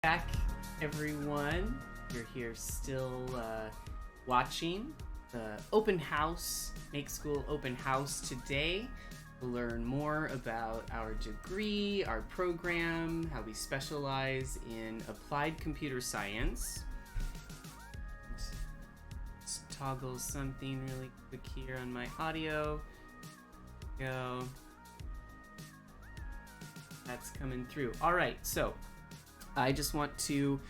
Back, everyone. You're here still watching the open house, Make School open house today. We'll learn more about our degree, our program, how we specialize in applied computer science. Let's toggle something really quick here on my audio. Go. That's coming through. All right, so I just want to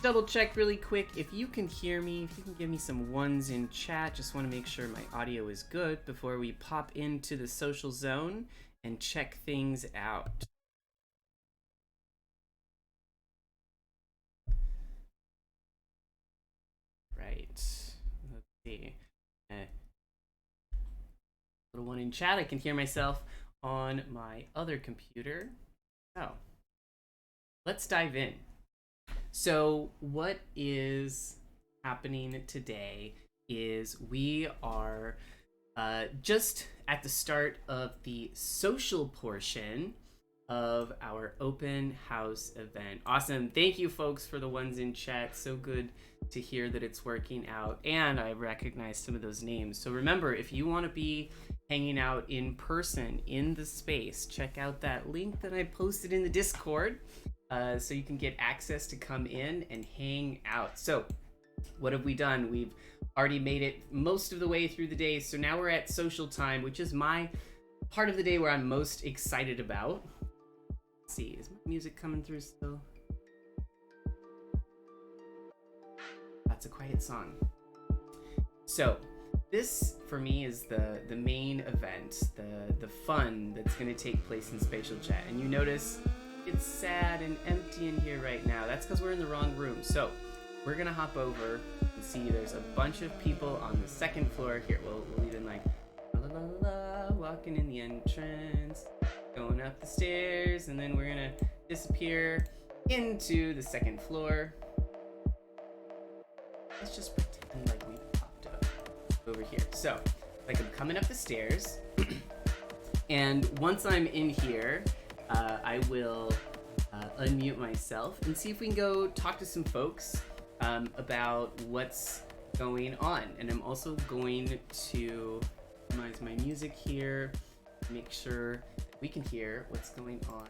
double check really quick if you can hear me, if you can give me some ones in chat. Just want to make sure my audio is good before we pop into the social zone and check things out. Right, let's see. Little one in chat, I can hear myself on my other computer. So let's dive in. So what is happening today is we are just at the start of the social portion of our open house event. Awesome. Thank you folks for the ones in chat. So good to hear that it's working out. And I recognize some of those names. So remember, if you want to be hanging out in person in the space, check out that link that I posted in the Discord. So you can get access to come in and hang out. So what have we done? We've already made it most of the way through the day. So now we're at social time, which is my part of the day where I'm most excited about. Let's see, is my music coming through still? That's a quiet song. So this for me is the main event, the fun that's going to take place in Spatial Chat. And you notice it's sad and empty in here right now. That's because we're in the wrong room. So we're gonna hop over and see there's a bunch of people on the second floor. Here, we'll even like la la la la, walking in the entrance, going up the stairs, and then we're gonna disappear into the second floor. Let's just pretend like we popped up over here. So like I'm coming up the stairs, and once I'm in here, I will unmute myself and see if we can go talk to some folks about what's going on. And I'm also going to minimize my music here, make sure we can hear what's going on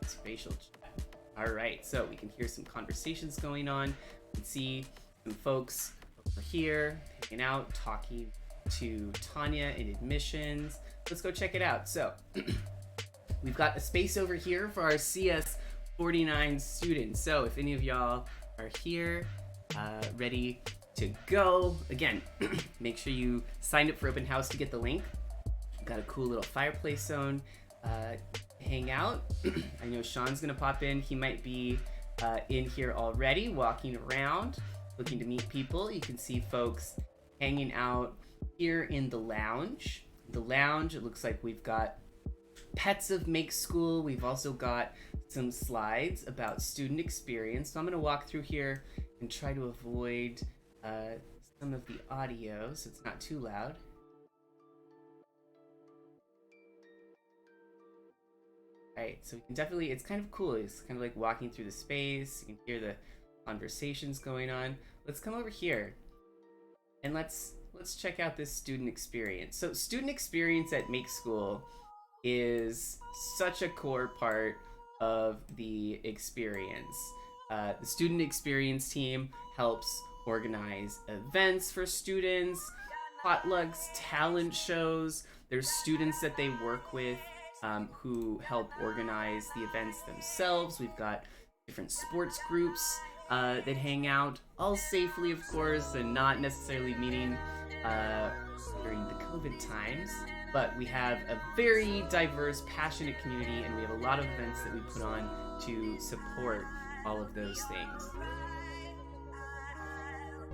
in Spatial Chat. All right, so we can hear some conversations going on. We can see some folks over here hanging out, talking to Tanya in admissions. Let's go check it out. So we've got a space over here for our CS 49 students. So if any of y'all are here, ready to go, again, make sure you signed up for open house to get the link. We've got a cool little fireplace zone, hang out. I know Sean's gonna pop in. He might be in here already, walking around, looking to meet people. You can see folks hanging out here in the lounge. The lounge, it looks like we've got pets of Make School. We've also got some slides about student experience. So I'm going to walk through here and try to avoid some of the audio so it's not too loud. All right, so we can definitely, it's kind of cool. It's kind of like walking through the space. You can hear the conversations going on. Let's come over here and let's check out this student experience. So student experience at Make School is such a core part of the experience. The student experience team helps organize events for students, potlucks, talent shows. There's students that they work with who help organize the events themselves. We've got different sports groups that hang out, all safely, of course, and not necessarily meeting during the COVID times. But we have a very diverse, passionate community, and we have a lot of events that we put on to support all of those things.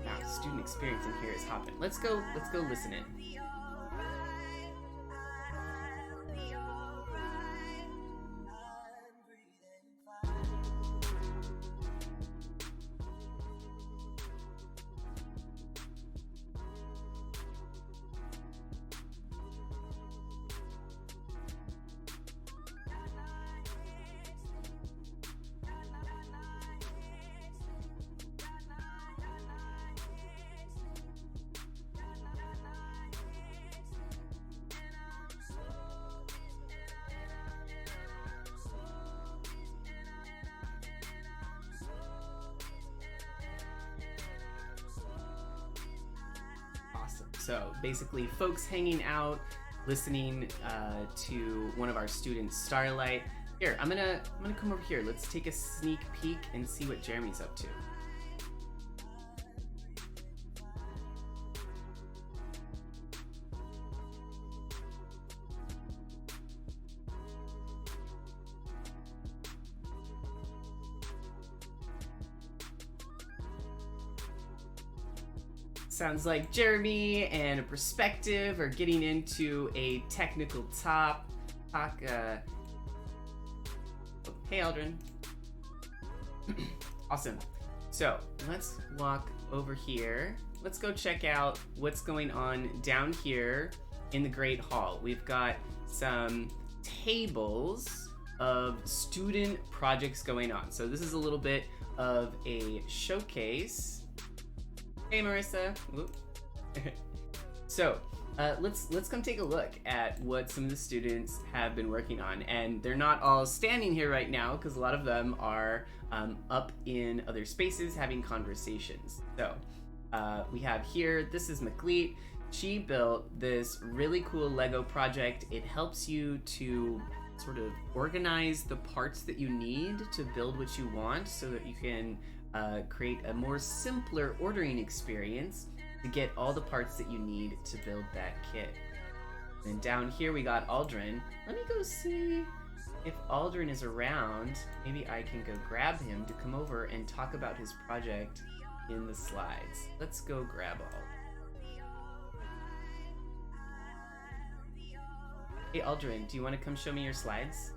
Now, student experience in here is hopping. Let's go listen in. So basically folks hanging out, listening to one of our students, Starlight. Here, I'm gonna come over here. Let's take a sneak peek and see what Jeremy's up to. Sounds like Jeremy and a perspective are getting into a technical talk. Hey, Aldrin. Awesome. So let's walk over here. Let's go check out what's going on down here in the Great Hall. We've got some tables of student projects going on. So this is a little bit of a showcase. Hey, Marissa. So let's come take a look at what some of the students have been working on. And they're not all standing here right now because a lot of them are up in other spaces having conversations. So we have here, this is McLeet. She built this really cool Lego project. It helps you to sort of organize the parts that you need to build what you want so that you can create a more simpler ordering experience to get all the parts that you need to build that kit. And down here we got Aldrin. Let me go see if Aldrin is around. Maybe I can go grab him to come over and talk about his project in the slides. Let's go grab Aldrin. Hey Aldrin, do you want to come show me your slides?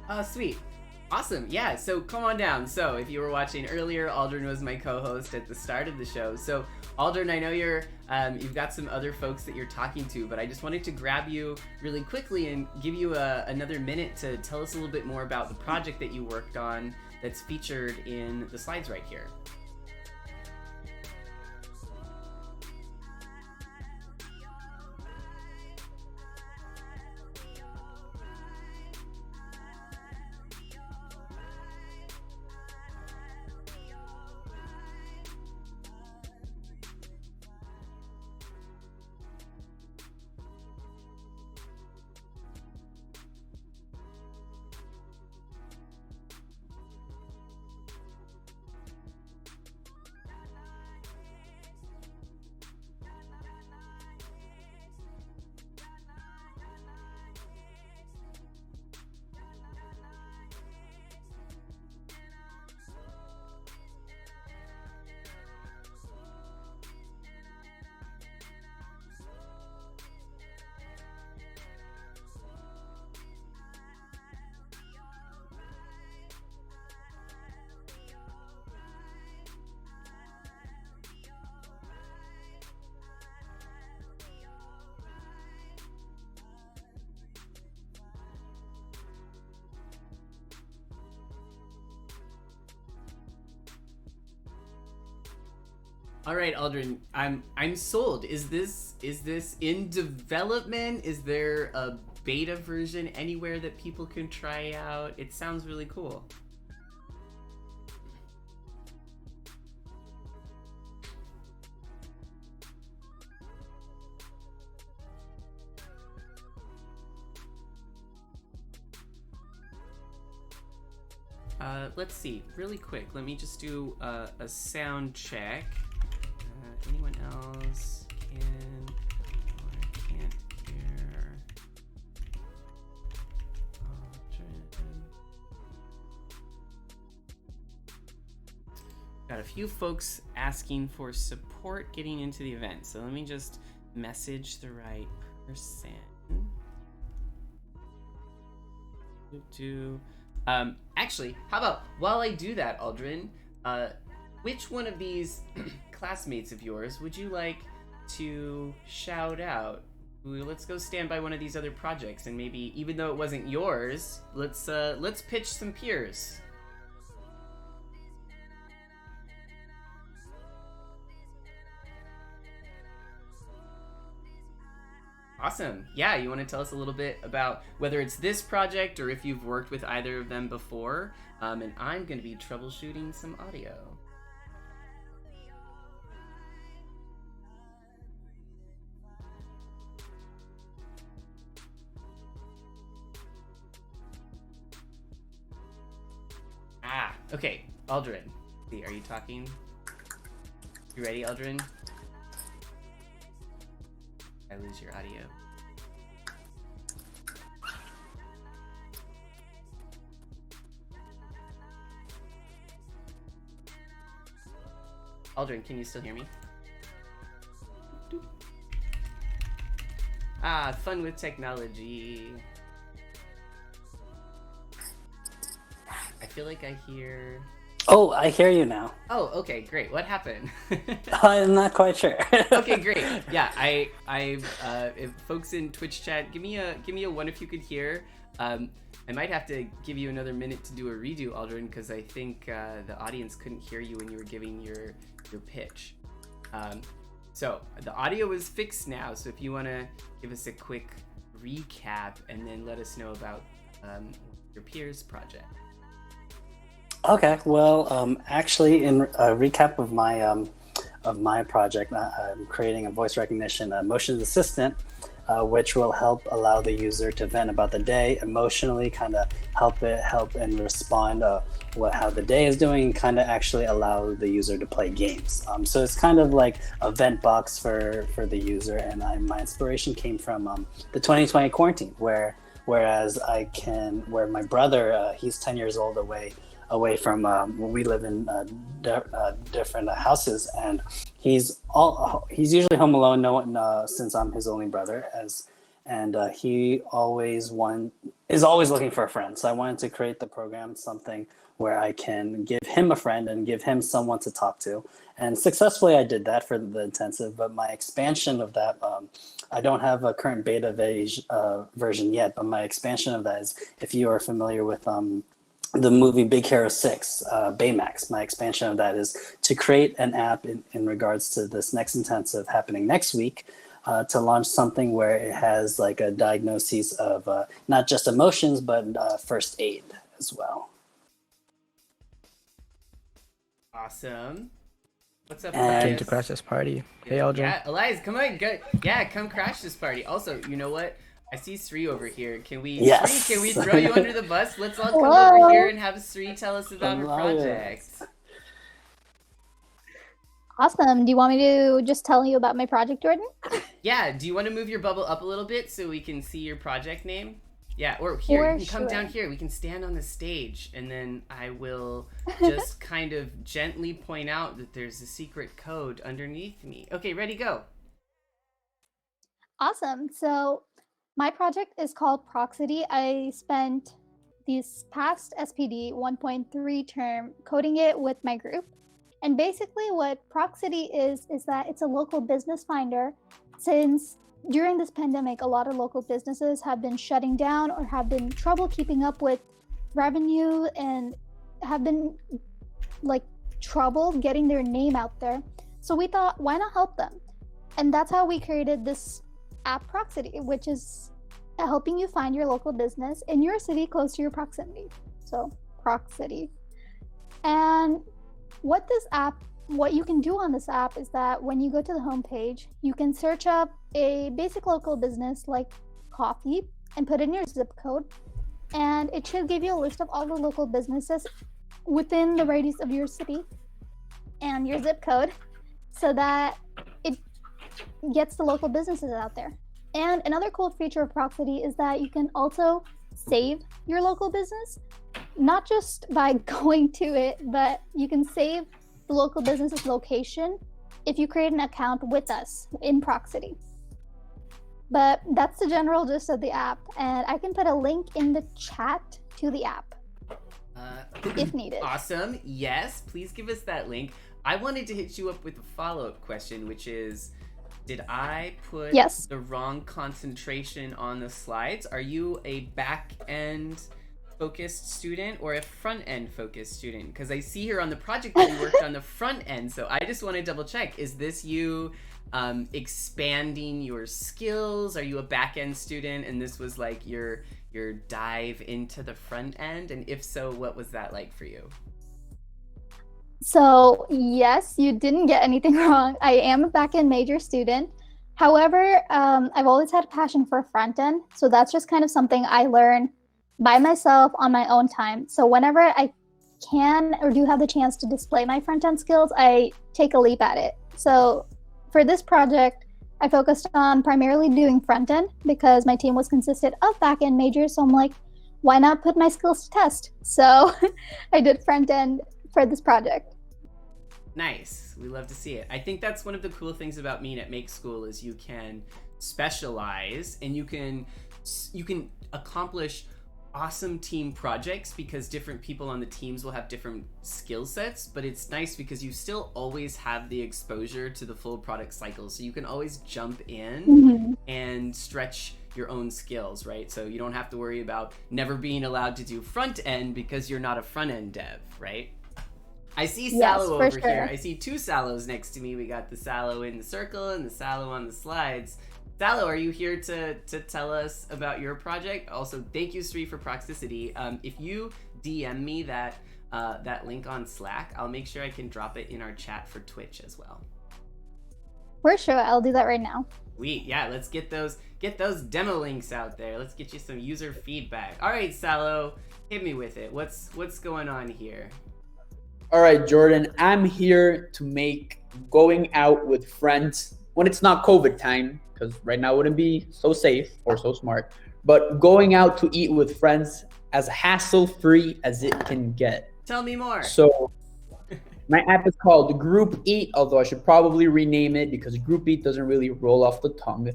Oh, sweet. Awesome. Yeah, so come on down. So if you were watching earlier, Aldrin was my co-host at the start of the show. So Aldrin, I know you've got some other folks that you're talking to, but I just wanted to grab you really quickly and give you another minute to tell us a little bit more about the project that you worked on that's featured in the slides right here. All right, Aldrin, I'm sold. Is this in development? Is there a beta version anywhere that people can try out? It sounds really cool. Let's see, really quick. Let me just do a sound check. Anyone else can or can't hear? Got a few folks asking for support getting into the event, so let me just message the right person. Actually, how about while I do that, Aldrin, which one of these classmates of yours would you like to shout out? Ooh, let's go stand by one of these other projects, and maybe even though it wasn't yours, let's pitch some peers. Awesome. Yeah, you want to tell us a little bit about whether it's this project or if you've worked with either of them before? And I'm going to be troubleshooting some audio. Okay. Aldrin. See, are you talking? You ready, Aldrin? I lose your audio. Aldrin, can you still hear me? Fun with technology. I feel like I hear... Oh, I hear you now. Oh, okay, great. What happened? I'm not quite sure. Okay, great. Yeah, if folks in Twitch chat, give me a one if you could hear. I might have to give you another minute to do a redo, Aldrin, because I think the audience couldn't hear you when you were giving your pitch. So the audio is fixed now. So if you want to give us a quick recap and then let us know about your peers project. Okay, well, actually, in a recap of my project, I'm creating a voice recognition motion assistant, which will help allow the user to vent about the day emotionally, kind of help and respond how the day is doing, kind of actually allow the user to play games. So it's kind of like a vent box for the user, and my inspiration came from the 2020 quarantine, where my brother, he's 10 years old away from we live in different houses, and he's usually home alone. No one, since I'm his only brother, he is always looking for a friend. So I wanted to create the program something where I can give him a friend and give him someone to talk to. And successfully, I did that for the intensive. But my expansion of that, I don't have a current beta version yet. But my expansion of that is, if you are familiar with the movie Big Hero 6, Baymax. My expansion of that is to create an app in regards to this next intensive happening next week, to launch something where it has like a diagnosis of not just emotions, but first aid as well. Awesome. What's up, And Elias? Came to crash this party. Hey, Aldrin. Yeah, Elias, come on. Come crash this party. Also, you know what? I see Sri over here. Yes. Sri, can we throw you under the bus? Let's all come Hello. over here and have Sri tell us about her project. Awesome. Do you want me to just tell you about my project, Jordan? Yeah, do you want to move your bubble up a little bit so we can see your project name? Yeah, or here, you can come down here. We can stand on the stage, and then I will just kind of gently point out that there's a secret code underneath me. Okay, ready, go. Awesome. So my project is called Proxity. I spent this past SPD 1.3 term coding it with my group. And basically what Proxity is that it's a local business finder. Since during this pandemic, a lot of local businesses have been shutting down or have been trouble keeping up with revenue and have been like trouble getting their name out there. So we thought, why not help them? And that's how we created this app Proxity, which is helping you find your local business in your city close to your proximity. So Proxity. And what you can do on this app is that when you go to the homepage, you can search up a basic local business like coffee and put in your zip code, and it should give you a list of all the local businesses within the radius of your city and your zip code, so that it gets the local businesses out there. And another cool feature of Proxity is that you can also save your local business, not just by going to it, but you can save the local business's location if you create an account with us in Proxity. But that's the general gist of the app, and I can put a link in the chat to the app if needed. Awesome. Yes, please give us that link. I wanted to hit you up with a follow-up question, which is, did I put the wrong concentration on the slides? Are you a back-end focused student or a front end focused student? Because I see here on the project that you worked on the front end. So I just want to double check. Is this you expanding your skills? Are you a back end student and this was like your dive into the front end? And if so, what was that like for you? So yes, you didn't get anything wrong. I am a back-end major student. However, I've always had a passion for front end. So that's just kind of something I learn by myself on my own time. So whenever I can or do have the chance to display my front end skills, I take a leap at it. So for this project, I focused on primarily doing front end because my team was consisted of back end majors. So I'm like, why not put my skills to test? So I did front end for this project. Nice. We love to see it. I think that's one of the cool things about me at Make School is you can specialize and you can accomplish awesome team projects because different people on the teams will have different skill sets, but it's nice because you still always have the exposure to the full product cycle. So you can always jump in and stretch your own skills, right? So you don't have to worry about never being allowed to do front end because you're not a front end dev, right? I see Sallow over here. I see two Sallows next to me. We got the Sallow in the circle and the Sallow on the slides. Sallow, are you here to tell us about your project? Also, thank you, Sri, for Proxicity. If you DM me that link on Slack, I'll make sure I can drop it in our chat for Twitch as well. For sure, I'll do that right now. Yeah, let's get those demo links out there. Let's get you some user feedback. All right, Sallow, hit me with it. What's going on here? All right, Jordan, I'm here to make going out with friends when it's not COVID time, because right now it wouldn't be so safe or so smart, but going out to eat with friends as hassle-free as it can get. Tell me more. So my app is called Group Eat, although I should probably rename it because Group Eat doesn't really roll off the tongue.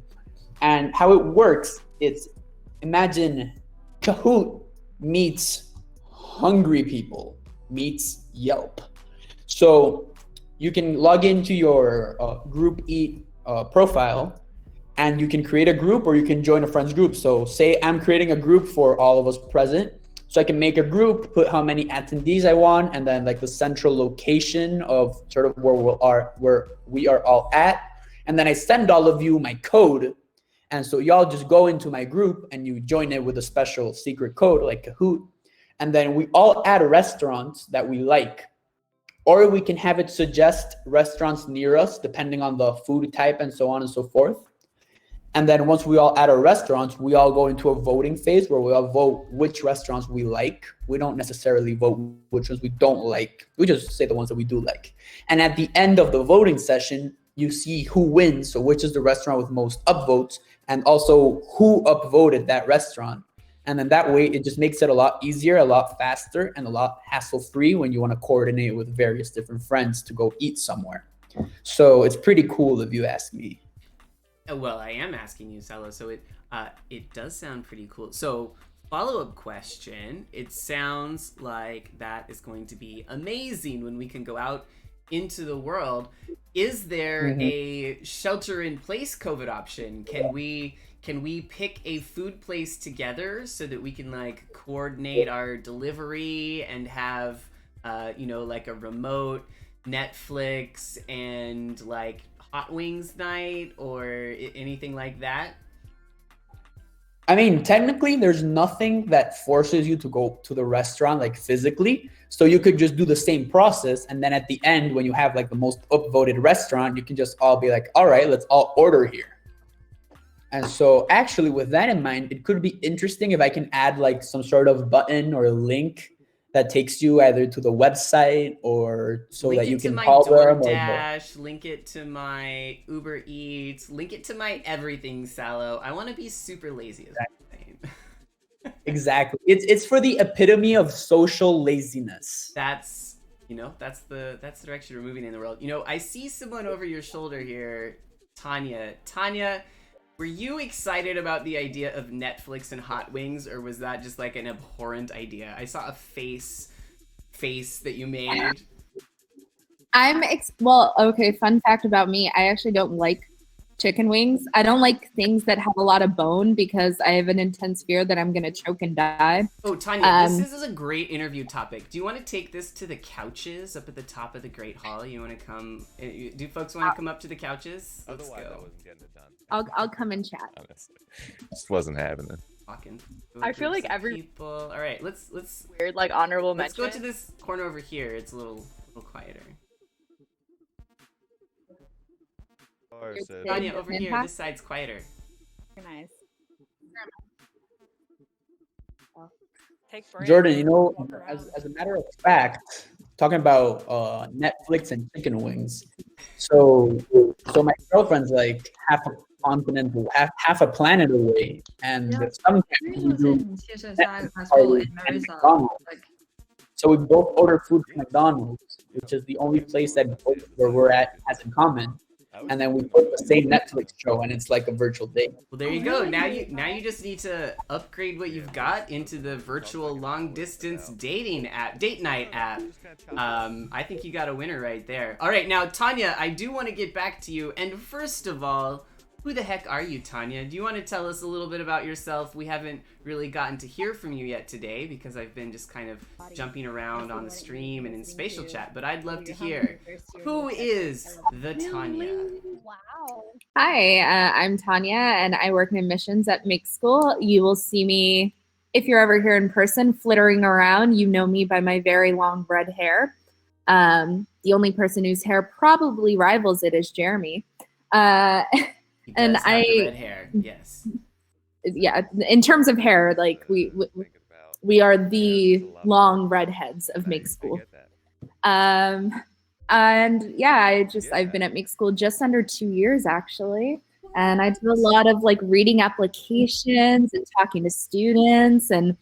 And how it works, it's imagine Kahoot meets hungry people meets Yelp. So you can log into your Group Eat profile and you can create a group or you can join a friend's group. So say I'm creating a group for all of us present. So I can make a group, put how many attendees I want, and then like the central location of sort of where we are all at. And then I send all of you my code. And so y'all just go into my group and you join it with a special secret code like Kahoot. And then we all add restaurants that we like. Or we can have it suggest restaurants near us, depending on the food type and so on and so forth. And then once we all add our restaurants, we all go into a voting phase where we all vote which restaurants we like. We don't necessarily vote which ones we don't like. We just say the ones that we do like. And at the end of the voting session, you see who wins. So which is the restaurant with most upvotes and also who upvoted that restaurant. And then that way, it just makes it a lot easier, a lot faster, and a lot hassle-free when you want to coordinate with various different friends to go eat somewhere. So it's pretty cool if you ask me. Well, I am asking you, Sallow. So it does sound pretty cool. So follow-up question. It sounds like that is going to be amazing when we can go out into the world. Is there a shelter-in-place COVID option? Can we pick a food place together so that we can like coordinate our delivery and have like a remote Netflix and like hot wings night or anything like that? I mean, technically there's nothing that forces you to go to the restaurant like physically. So you could just do the same process. And then at the end, when you have like the most upvoted restaurant, you can just all be like, all right, let's all order here. And so actually with that in mind, it could be interesting if I can add like some sort of button or link that takes you either to the website or so link that you can call them. DoorDash, link it to my Uber Eats, link it to my everything, Sallow. I want to be super lazy as well. Exactly. It's for the epitome of social laziness. That's the direction we're moving in the world. I see someone over your shoulder here, Tanya. Tanya, were you excited about the idea of Netflix and hot wings, or was that just like an abhorrent idea? I saw a face that you made. Well, okay, fun fact about me, I actually don't like chicken wings. I don't like things that have a lot of bone because I have an intense fear that I'm gonna choke and die. Oh, Tanya, this is a great interview topic. Do you want to take this to the couches up at the top of the Great Hall? You want to come? Do folks want to come up to the couches? Let's Otherwise, I go. wasn't getting it done. I'll come and chat. Honestly, just wasn't happening. Talking. I feel like every people. All right, let's weird like honorable let's mention. go to this corner over here. It's a little quieter. Or so- Tanya, over here. Impact? This side's quieter. Nice. Take breaks. Jordan, you know, Walk around. as a matter of fact, talking about Netflix and chicken wings. So my girlfriend's like half a continent, half a planet away, and sometimes we do Netflix parties at McDonald's. So we both order food from McDonald's, which is the only place that both where we're at has in common. And then we put the same Netflix show, and it's like a virtual date. Well, there you go. Now you just need to upgrade what you've got into the virtual long distance date night app. I think you got a winner right there. All right, now Tanya, I do want to get back to you. And first of all, who the heck are you, Tanya? Do you want to tell us a little bit about yourself? We haven't really gotten to hear from you yet today because I've been just kind of jumping around on the stream and in spatial chat, but I'd love to hear. Who is the Tanya? Wow. Hi, I'm Tanya, and I work in admissions at Make School. You will see me, if you're ever here in person, flittering around. You know me by my very long red hair. The only person whose hair probably rivals it is Jeremy. He does And have the red hair, yes. Yeah, in terms of hair, like we are the long redheads of Make School. And yeah, I've been at Make School just under 2 years actually. And I do a lot of like reading applications and talking to students and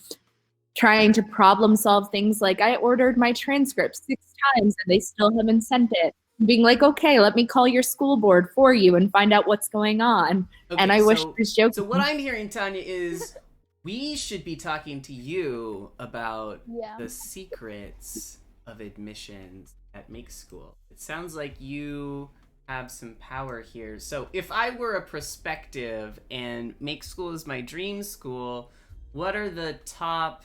trying to problem solve things. Like I ordered my transcript 6 times and they still haven't sent it. Being like, okay, let me call your school board for you and find out what's going on. Okay, And I wish this joke. So what I'm hearing, Tanya, is we should be talking to you about the secrets of admissions at Make School. It sounds like you have some power here. So if I were a prospective and Make School is my dream school, what are the top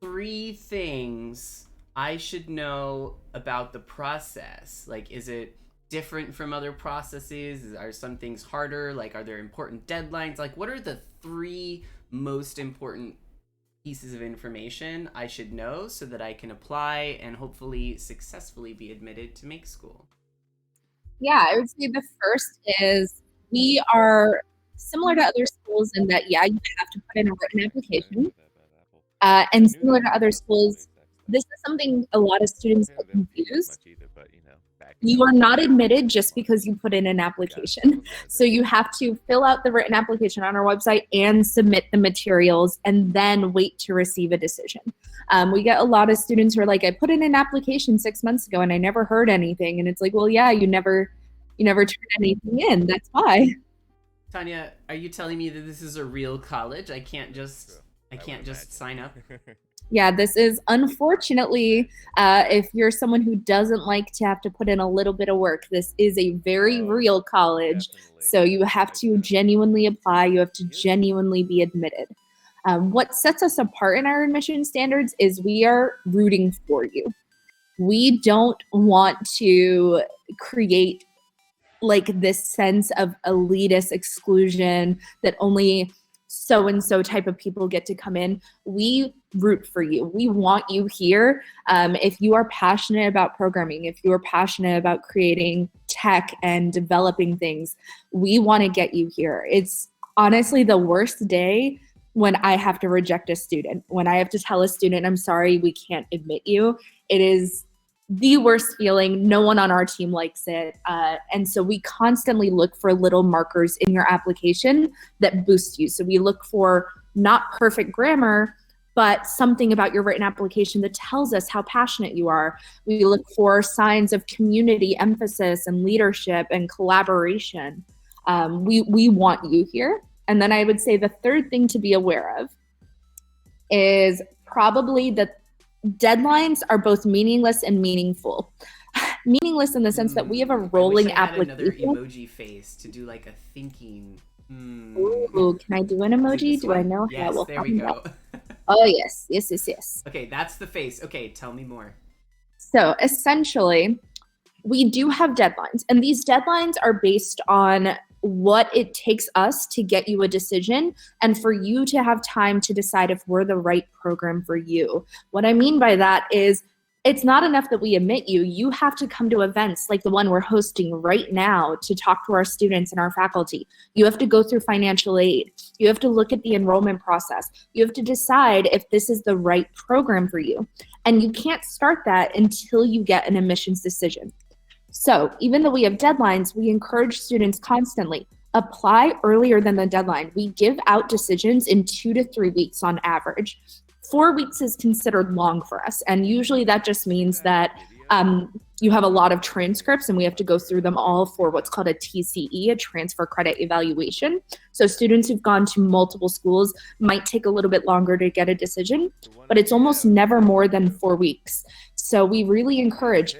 3 things I should know about the process? Like, is it different from other processes? Are some things harder? Like, are there important deadlines? Like, what are the 3 most important pieces of information I should know so that I can apply and hopefully successfully be admitted to Make School? Yeah, I would say the first is we are similar to other schools in that, yeah, you have to put in a written application. And similar to other schools, this is something a lot of students get confused. You are not admitted just because you put in an application. So you have to fill out the written application on our website and submit the materials and then wait to receive a decision. We get a lot of students who are like, I put in an application 6 months ago and I never heard anything. And it's like, well, yeah, you never turned anything in. That's why. Tanya, are you telling me that this is a real college? I can't just sign up? Yeah, this is unfortunately, if you're someone who doesn't like to have to put in a little bit of work, this is a very real college. So you have to genuinely apply. You have to genuinely be admitted. What sets us apart in our admission standards is we are rooting for you. We don't want to create like this sense of elitist exclusion that only so-and-so type of people get to come in. We root for you. We want you here. If you are passionate about programming, if you are passionate about creating tech and developing things, we want to get you here. It's honestly the worst day when I have to reject a student, when I have to tell a student, I'm sorry, we can't admit you. It is the worst feeling. No one on our team likes it. And so we constantly look for little markers in your application that boost you. So we look for not perfect grammar, but something about your written application that tells us how passionate you are. We look for signs of community emphasis and leadership and collaboration. We want you here. And then I would say the third thing to be aware of is probably that deadlines are both meaningless and meaningful. Meaningless in the sense that we have a I wish rolling I had another application. emoji face to do like a thinking. Ooh, can I do an Is it emoji? this Do I one? know how Yes, we'll there we find go. that? Oh, yes. Okay, that's the face. Okay, tell me more. So essentially, we do have deadlines, and these deadlines are based on what it takes us to get you a decision and for you to have time to decide if we're the right program for you. What I mean by that is it's not enough that we admit you. You have to come to events like the one we're hosting right now to talk to our students and our faculty. You have to go through financial aid. You have to look at the enrollment process. You have to decide if this is the right program for you. And you can't start that until you get an admissions decision. So even though we have deadlines, we encourage students constantly, apply earlier than the deadline. We give out decisions in 2 to 3 weeks on average. 4 weeks is considered long for us. And usually that just means that you have a lot of transcripts and we have to go through them all for what's called a TCE, a transfer credit evaluation. So students who've gone to multiple schools might take a little bit longer to get a decision, but it's almost never more than 4 weeks. So we really encourage,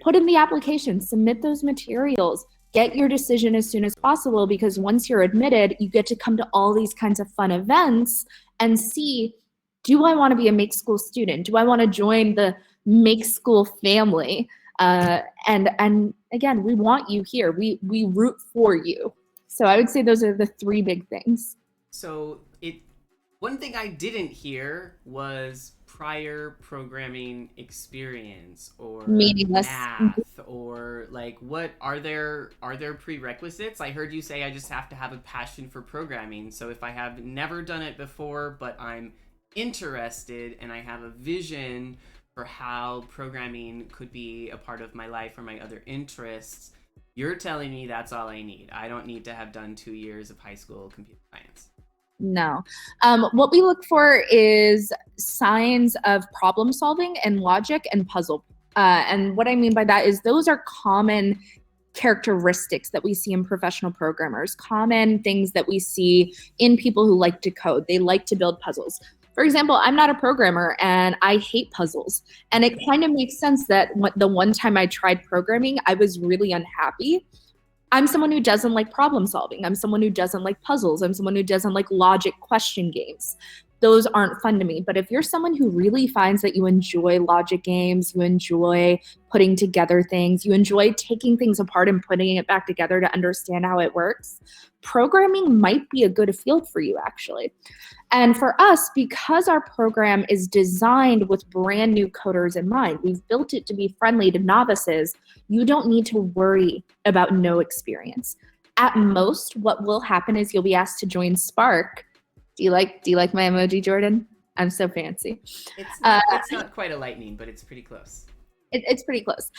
put in the application, submit those materials, get your decision as soon as possible, because once you're admitted, you get to come to all these kinds of fun events and see, do I want to be a Make School student? Do I want to join the Make School family? And again, we want you here. We root for you. So I would say those are the 3 big things. So one thing I didn't hear was prior programming experience or Meaningless. math, or like, what are there prerequisites? I heard you say I just have to have a passion for programming. So if I have never done it before, but I'm interested and I have a vision for how programming could be a part of my life or my other interests, you're telling me that's all I need. I don't need to have done 2 years of high school computer science. No. What we look for is signs of problem solving and logic and puzzle. And what I mean by that is those are common characteristics that we see in professional programmers, common things that we see in people who like to code. They like to build puzzles. For example, I'm not a programmer and I hate puzzles. And it kind of makes sense that the one time I tried programming, I was really unhappy. I'm someone who doesn't like problem solving. I'm someone who doesn't like puzzles. I'm someone who doesn't like logic question games. Those aren't fun to me. But if you're someone who really finds that you enjoy logic games, you enjoy putting together things, you enjoy taking things apart and putting it back together to understand how it works, programming might be a good field for you, actually. And for us, because our program is designed with brand new coders in mind, we've built it to be friendly to novices, you don't need to worry about no experience. At most, what will happen is you'll be asked to join Spark. Do you like my emoji, Jordan? I'm so fancy. It's not quite a lightning, but it's pretty close. It's pretty close.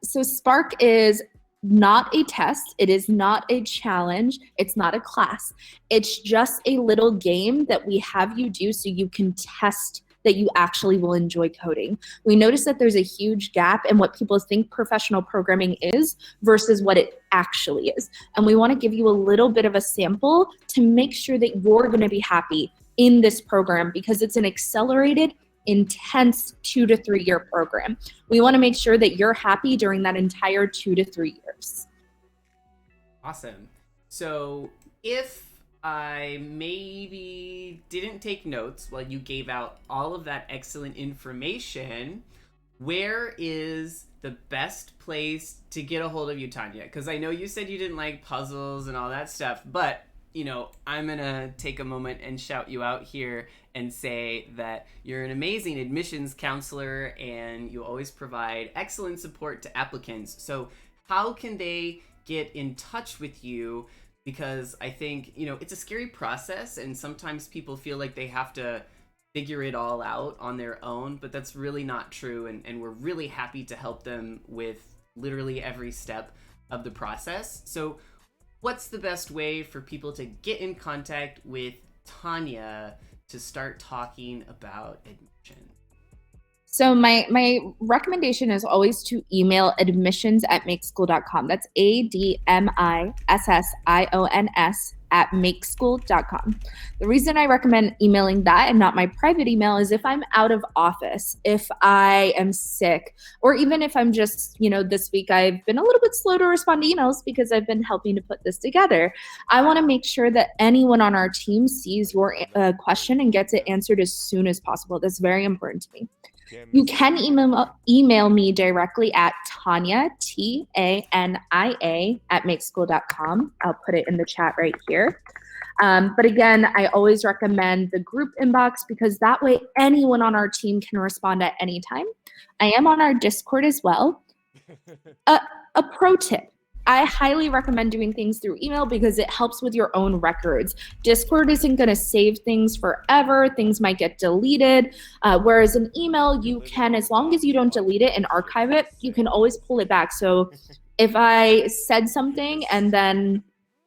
So Spark is not a test. It is not a challenge. It's not a class. It's just a little game that we have you do so you can test that you actually will enjoy coding. We notice that there's a huge gap in what people think professional programming is versus what it actually is. And we want to give you a little bit of a sample to make sure that you're going to be happy in this program, because it's an accelerated, intense 2 to 3 year program. We want to make sure that you're happy during that entire 2 to 3 years. Awesome. So if I maybe didn't take notes while you gave out all of that excellent information, where is the best place to get a hold of you, Tanya? Because I know you said you didn't like puzzles and all that stuff, but I'm gonna take a moment and shout you out here and say that you're an amazing admissions counselor and you always provide excellent support to applicants. So how can they get in touch with you? Because I think, it's a scary process and sometimes people feel like they have to figure it all out on their own, but that's really not true. And we're really happy to help them with literally every step of the process. So what's the best way for people to get in contact with Tanya to start talking about admission? So my recommendation is always to email admissions@makeschool.com. That's tanya.makeschool.com. The reason I recommend emailing that and not my private email is if I'm out of office, if I am sick, or even if I'm just, this week I've been a little bit slow to respond to emails because I've been helping to put this together. I want to make sure that anyone on our team sees your question and gets it answered as soon as possible. That's very important to me. You can email me directly at Tanya, Tania, @makeschool.com. I'll put it in the chat right here. But again, I always recommend the group inbox because that way anyone on our team can respond at any time. I am on our Discord as well. A pro tip. I highly recommend doing things through email because it helps with your own records. Discord isn't going to save things forever. Things might get deleted. Whereas an email, you can, as long as you don't delete it and archive it, you can always pull it back. So if I said something and then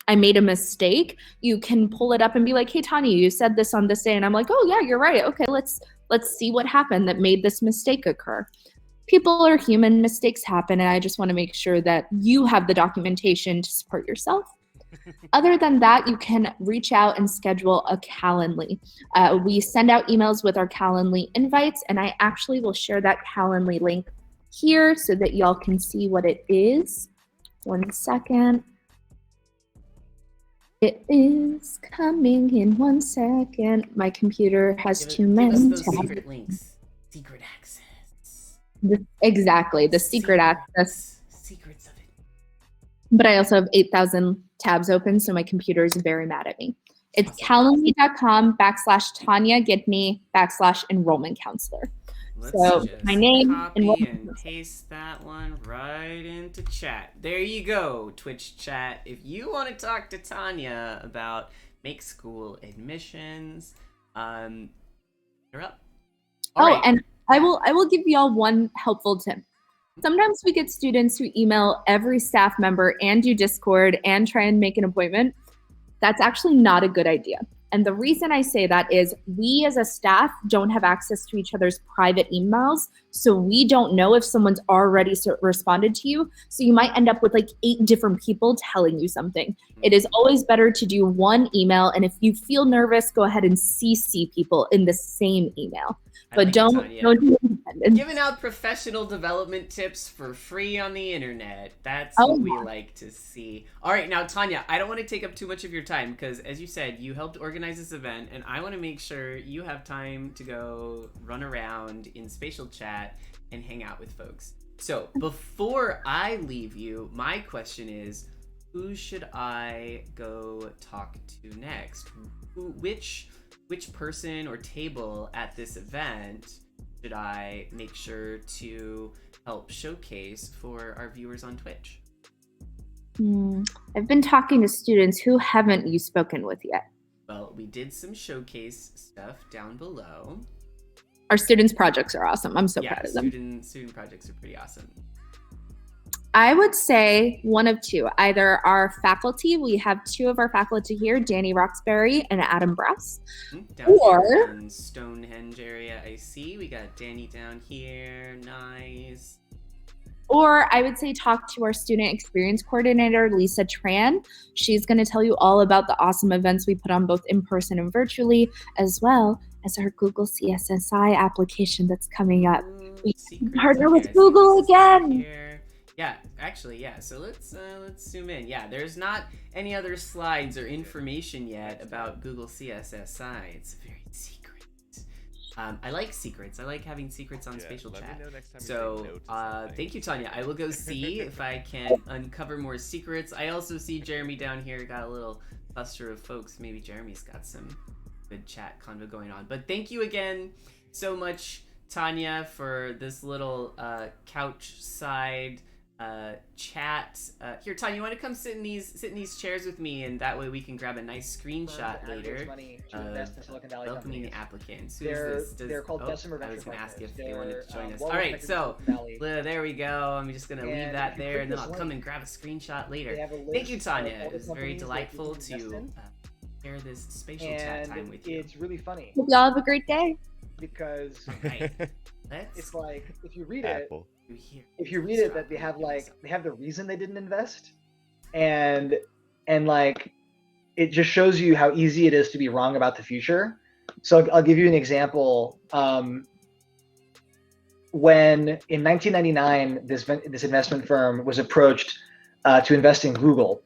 I made a mistake, you can pull it up and be like, hey, Tanya, you said this on this day. And I'm like, oh, yeah, you're right. Okay, let's see what happened that made this mistake occur. People are human, mistakes happen, and I just want to make sure that you have the documentation to support yourself. Other than that, you can reach out and schedule a Calendly. We send out emails with our Calendly invites, and I actually will share that Calendly link here so that y'all can see what it is. 1 second. It is coming in 1 second. My computer has too many Give us those tabs. secret links. Secret access. Exactly, the secret access. Secrets of it. But I also have 8,000 tabs open, so my computer is very mad at me. It's calendly.com/Tanya Gidney /enrollment counselor. Let's So just my name, copy enrollment and paste that one right into chat. There you go, Twitch chat. If you want to talk to Tanya about Make School admissions, you're up. All right. And I will give y'all one helpful tip. Sometimes we get students who email every staff member and do Discord and try and make an appointment. That's actually not a good idea. And the reason I say that is we as a staff don't have access to each other's private emails. So we don't know if someone's already responded to you. So you might end up with like 8 different people telling you something. It is always better to do one email. And if you feel nervous, go ahead and CC people in the same email. But don't do independent. Giving out professional development tips for free on the internet. That's what we like to see. All right, now, Tanya, I don't want to take up too much of your time because, as you said, you helped organize this event, and I want to make sure you have time to go run around in spatial chat and hang out with folks. So before I leave you, my question is, who should I go talk to next? Which person or table at this event should I make sure to help showcase for our viewers on Twitch? I've been talking to students. Who haven't you spoken with yet? Well, we did some showcase stuff down below. Our students' projects are awesome. I'm so proud of them. Student projects are pretty awesome. I would say one of two. Either our faculty, we have 2 of our faculty here, Danny Roxbury and Adam Brass. Down here in Stonehenge area, I see. We got Danny down here. Nice. Or I would say talk to our student experience coordinator, Lisa Tran. She's going to tell you all about the awesome events we put on both in person and virtually, as well as our Google CSSI application that's coming up. We partner with Google again. Yeah, actually, yeah. So let's zoom in. Yeah, there's not any other slides or information yet about Google CSSI. It's very secret. I like secrets. I like having secrets on spatial chat. So thank you, Tanya. I will go see if I can uncover more secrets. I also see Jeremy down here. Got a little cluster of folks. Maybe Jeremy's got some good chat convo going on. But thank you again so much, Tanya, for this little couch side chat. Here, Tanya, you want to come sit in these chairs with me, and that way we can grab a nice screenshot later welcoming the applicants. They're called December. I was going to ask if they wanted to join us. All right, so there we go. I'm just going to leave that there, and then I'll come and grab a screenshot later. Thank you, Tanya. It was very delightful to share this spatial chat time with you. It's really funny. Hope y'all have a great day. Because it's like if you read it, that they have the reason they didn't invest, and like it just shows you how easy it is to be wrong about the future. So I'll give you an example. When in 1999, this investment firm was approached to invest in Google,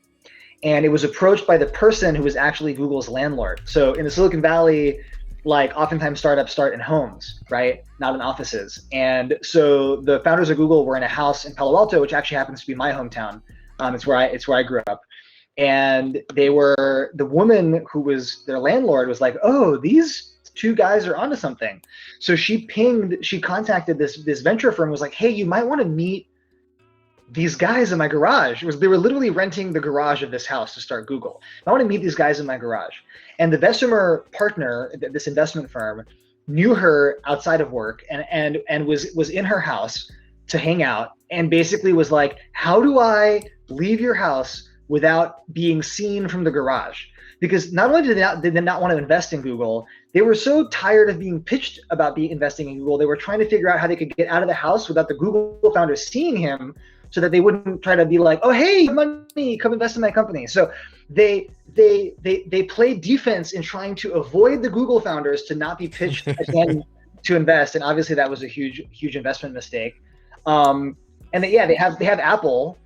and it was approached by the person who was actually Google's landlord. So in the Silicon Valley, like oftentimes startups start in homes, right? Not in offices. And so the founders of Google were in a house in Palo Alto, which actually happens to be my hometown. It's where I grew up. And the woman who was their landlord was like, oh, these two guys are onto something. So she contacted this venture firm, was like, hey, you might want to meet these guys in my garage. They were literally renting the garage of this house to start Google. I want to meet these guys in my garage. And the Bessemer partner, this investment firm, knew her outside of work and was in her house to hang out, and basically was like, how do I leave your house without being seen from the garage? Because not only did they not want to invest in Google, they were so tired of being pitched about investing in Google. They were trying to figure out how they could get out of the house without the Google founders seeing him, so that they wouldn't try to be like, oh, hey, money, come invest in my company. So they played defense in trying to avoid the Google founders to not be pitched again to invest. And obviously that was a huge investment mistake. And they have Apple,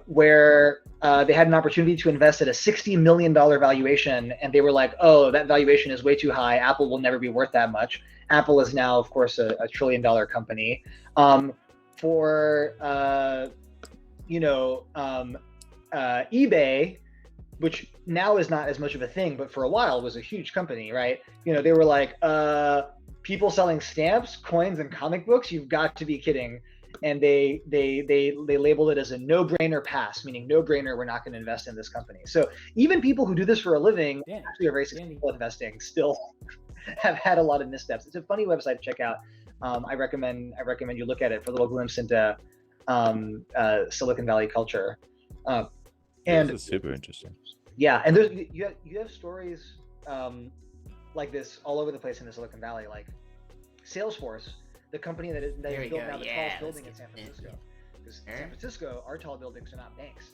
where they had an opportunity to invest at a $60 million valuation. And they were like, oh, that valuation is way too high. Apple will never be worth that much. Apple is now, of course, a $1 trillion company. For eBay, which now is not as much of a thing, but for a while was a huge company, right? They were like, people selling stamps, coins, and comic books, you've got to be kidding. And they labeled it as a no-brainer pass, meaning no-brainer, we're not going to invest in this company. So even people who do this for a living, actually are very successful at investing, still have had a lot of missteps. It's a funny website to check out. I recommend you look at it for a little glimpse into Silicon Valley culture. And this is super interesting. Yeah, and you have stories like this all over the place in the Silicon Valley, like Salesforce, the company that is built now the tallest building in San Francisco. Because San Francisco, our tall buildings are not banks.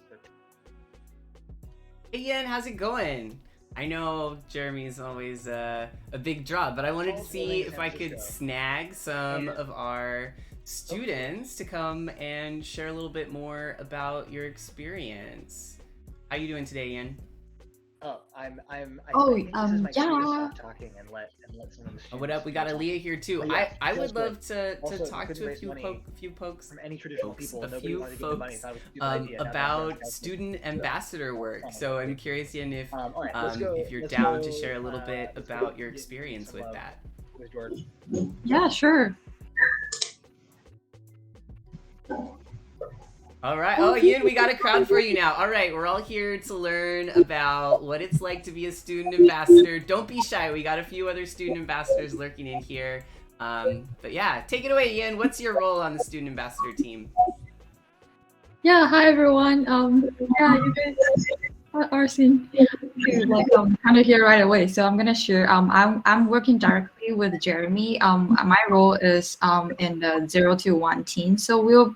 Hey Ian, how's it going? I know Jeremy's always a big draw, but I wanted to see if I could snag some of our students to come and share a little bit more about your experience. How you doing today, Ian? Oh, I think yeah. this is my cue to stop talking and let someone. What up? We got Aaliyah here too. Yeah, I would love to also, talk to a few folks from any traditional people. A Nobody few wanted to give me money, folks so I was a stupid idea. Now about they're student ambassador work. So I'm curious, Ian, if all right, if you're down to share a little bit about your experience with that. With George. Yeah, sure. All right. Oh, Ian, we got a crowd for you now. All right, we're all here to learn about what it's like to be a student ambassador. Don't be shy. We got a few other student ambassadors lurking in here. But yeah, take it away, Ian. What's your role on the student ambassador team? Yeah, hi everyone. Yeah, you guys are seeing like kind of here right away. So I'm gonna share. I'm working directly with Jeremy. My role is in the 0 to 1 team. So we've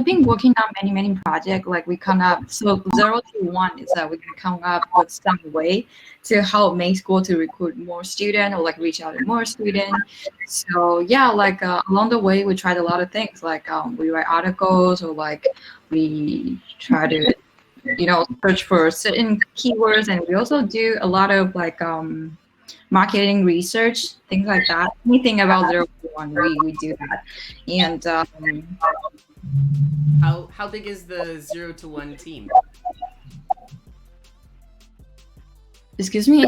been working on many projects. Like we come up. So 0 to 1 is that we can come up with some way to help make school to recruit more students or like reach out to more students. So yeah, like along the way we tried a lot of things. Like we write articles or like we try to search for certain keywords, and we also do a lot of like marketing research, things like that. Anything about 0 to 1, we do that. And how big is the 0 to 1 team? Excuse me,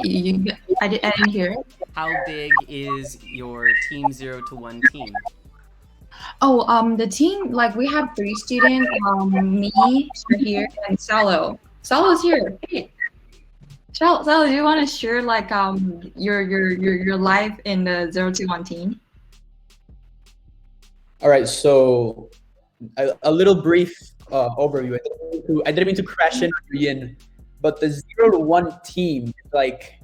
I didn't hear it. How big is your team 0 to 1 team? Oh, the team, like we have 3 students, me here and Salo. Salo's here. Hey. Salo, do you want to share like your life in the 0 to 1 team? All right, so a little brief overview. I didn't mean to crash in, Ian, but the 0 to 1 team, like,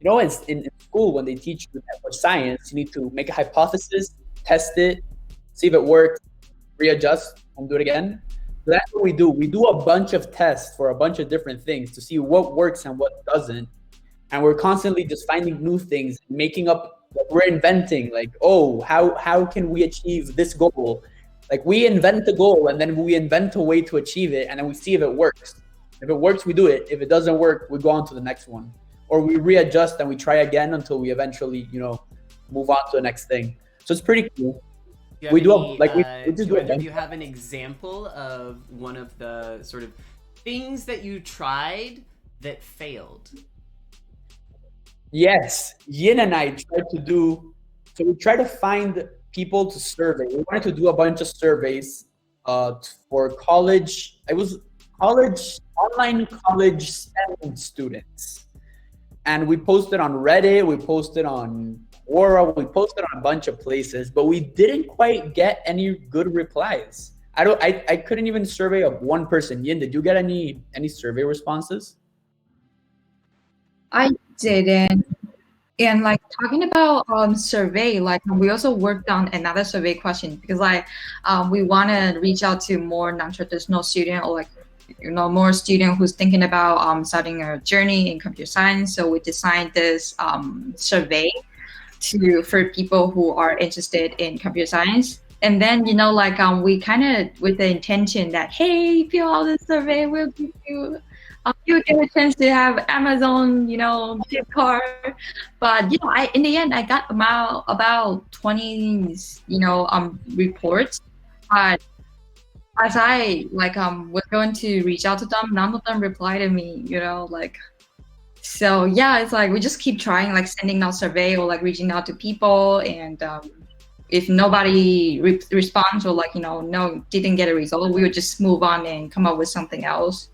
it's in school when they teach you for science, you need to make a hypothesis, test it, see if it works, readjust, and do it again. So that's what we do. We do a bunch of tests for a bunch of different things to see what works and what doesn't. And we're constantly just finding new things, making up, like, we're inventing, like, oh, how can we achieve this goal? Like, we invent the goal and then we invent a way to achieve it, and then we see if it works. If it works, we do it. If it doesn't work, we go on to the next one. Or we readjust and we try again until we eventually, move on to the next thing. So it's pretty cool. Do you have We do any, we just do do a either of bunch. you have an example of one of the sort of things that you tried that failed? Yes, Yin and I tried to do, so we tried to find people to survey. We wanted to do a bunch of surveys for college. It was online college STEM students. And we posted on Reddit, we posted on Quora, we posted on a bunch of places, but we didn't quite get any good replies. I couldn't even survey of one person. Yin, did you get any survey responses? I didn't. And like talking about survey, like we also worked on another survey question because we want to reach out to more non-traditional student or more student who's thinking about starting a journey in computer science. So we designed this survey for people who are interested in computer science. And then we kind of with the intention that, hey, fill out this survey, we'll give you. You get a chance to have Amazon, gift card. But in the end, I got about 20, reports. But as I was going to reach out to them, none of them replied to me. So yeah, it's like we just keep trying, sending out survey or reaching out to people, and if nobody responds or no, didn't get a result, we would just move on and come up with something else.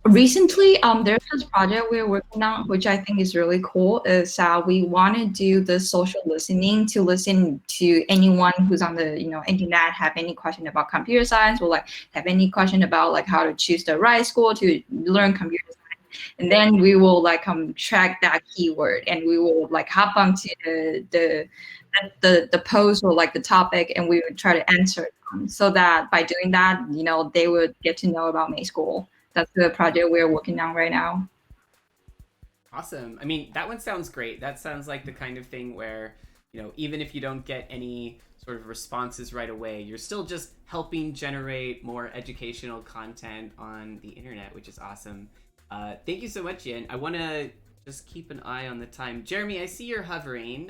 Recently, there's this project we're working on, which I think is really cool, is we want to do the social listening to listen to anyone who's on the internet, have any question about computer science, or have any question about how to choose the right school to learn computer science. And then we will track that keyword, and we will hop onto the post or the topic, and we would try to answer them, so that by doing that, they would get to know about May School. That's the project we're working on right now. Awesome. I mean, that one sounds great. That sounds like the kind of thing where, even if you don't get any sort of responses right away, you're still just helping generate more educational content on the internet, which is awesome. Thank you so much, Yin. I want to just keep an eye on the time. Jeremy, I see you're hovering.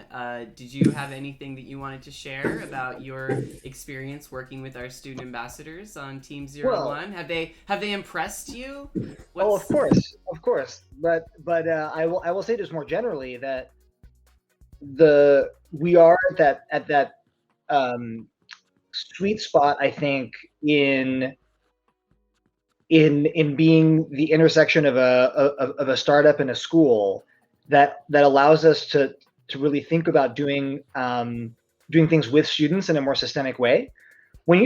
Did you have anything that you wanted to share about your experience working with our student ambassadors on Team 01? Have they impressed you? Oh, of course. But I will say just more generally that we are at that sweet spot, I think, in being the intersection of a startup and a school that allows us to really think about doing things with students in a more systemic way. When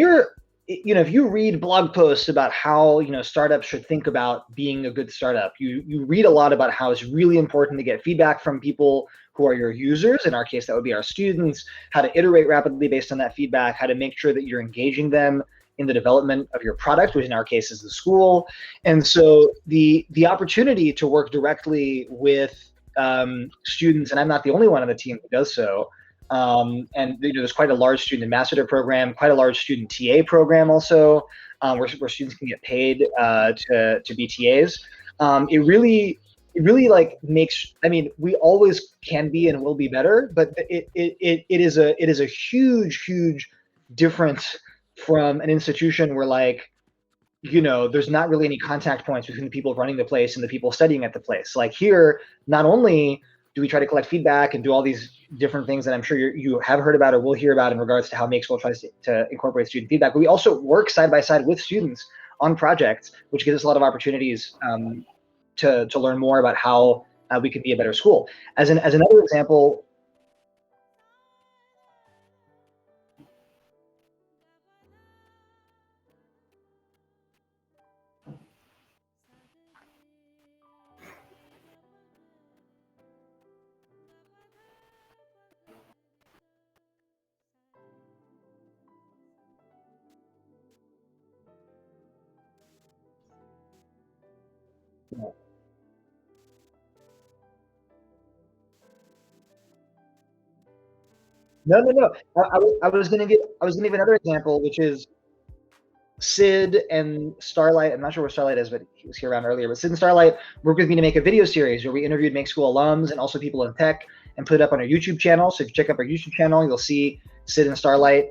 if you read blog posts about how startups should think about being a good startup, you read a lot about how it's really important to get feedback from people who are your users. In our case, that would be our students. How to iterate rapidly based on that feedback. How to make sure that you're engaging them in the development of your product, which in our case is the school. And so the opportunity to work directly with students, and I'm not the only one on the team who does so, and there's quite a large student ambassador program, quite a large student TA program also, where students can get paid to be TAs. It really makes, we always can be and will be better, but it is a huge difference from an institution where there's not really any contact points between the people running the place and the people studying at the place. Here, not only do we try to collect feedback and do all these different things that I'm sure you have heard about or will hear about in regards to how Make School tries to incorporate student feedback, but we also work side by side with students on projects, which gives us a lot of opportunities to learn more about how we can be a better school. As another example, No. I was gonna give another example, which is Sid and Starlight. I'm not sure where Starlight is, but he was here around earlier. But Sid and Starlight worked with me to make a video series where we interviewed Make School alums and also people in tech and put it up on our YouTube channel. So if you check up our YouTube channel, you'll see Sid and Starlight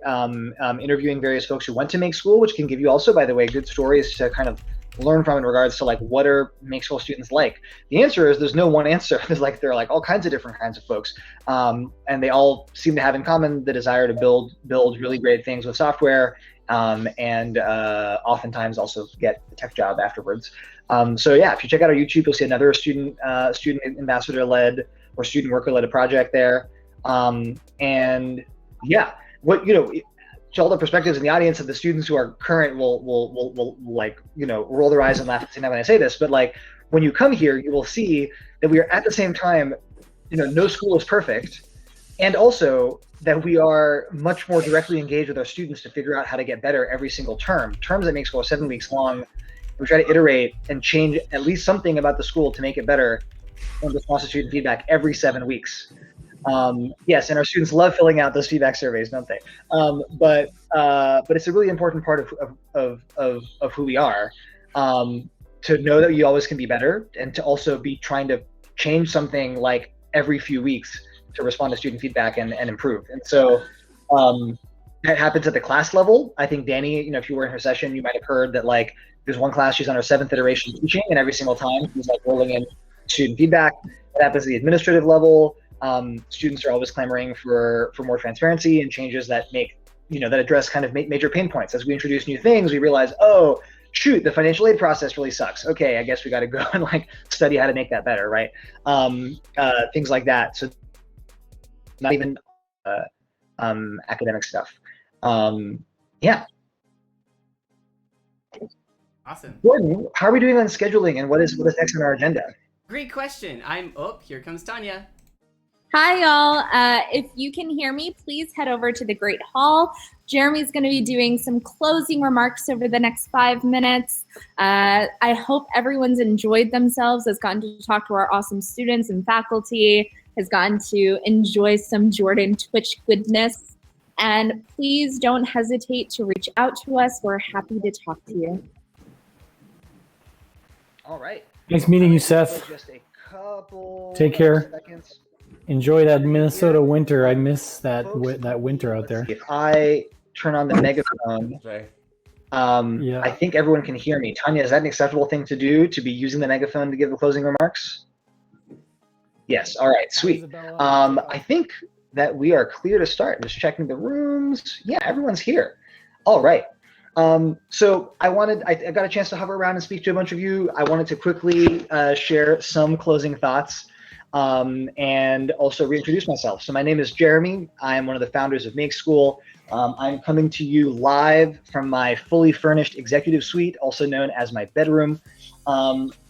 interviewing various folks who went to Make School, which can give you also, by the way, good stories to kind of learn from in regards to like what are Make School students like. The answer is there's no one answer. There are like all kinds of different kinds of folks, and they all seem to have in common the desire to build really great things with software, and oftentimes also get a tech job afterwards. So yeah, if you check out our YouTube, you'll see another student ambassador led or student worker led a project there, and yeah, what to all the perspectives in the audience of the students who are current will like roll their eyes and laugh at the same time when I say this, but like when you come here, you will see that we are at the same time, no school is perfect, and also that we are much more directly engaged with our students to figure out how to get better every single term. Terms that Make School are 7 weeks long. We try to iterate and change at least something about the school to make it better in response to student feedback every 7 weeks. Yes, and our students love filling out those feedback surveys, don't they? But it's a really important part of who we are, to know that you always can be better, and to also be trying to change something like every few weeks to respond to student feedback and improve. And so that happens at the class level. I think Danny, if you were in her session, you might have heard that like there's one class, she's on her 7th iteration teaching, and every single time she's like rolling in student feedback. That happens at the administrative level. Students are always clamoring for more transparency and changes that make, that address kind of major pain points. As we introduce new things, we realize, oh, shoot, the financial aid process really sucks. Okay, I guess we got to go and like study how to make that better, right? Things like that. So not even academic stuff. Yeah. Awesome. Gordon, how are we doing on scheduling, and what is next on our agenda? Great question. Here comes Tanya. Hi, y'all. If you can hear me, please head over to the Great Hall. Jeremy's going to be doing some closing remarks over the next 5 minutes. I hope everyone's enjoyed themselves, has gotten to talk to our awesome students and faculty, has gotten to enjoy some Jordan Twitch goodness. And please don't hesitate to reach out to us. We're happy to talk to you. All right. Nice meeting you, Seth. Just a couple Take care. seconds. Enjoy that Minnesota winter. I miss that winter out there. If I turn on the megaphone, I think everyone can hear me. Tanya, is that an acceptable thing to do, to be using the megaphone to give the closing remarks? Yes. All right. Sweet. I think that we are clear to start. Just checking the rooms. Yeah, everyone's here. All right. So I got a chance to hover around and speak to a bunch of you. I wanted to quickly share some closing thoughts, and also reintroduce myself. So my name is Jeremy. I am one of the founders of Make School. I'm coming to you live from my fully furnished executive suite, also known as my bedroom.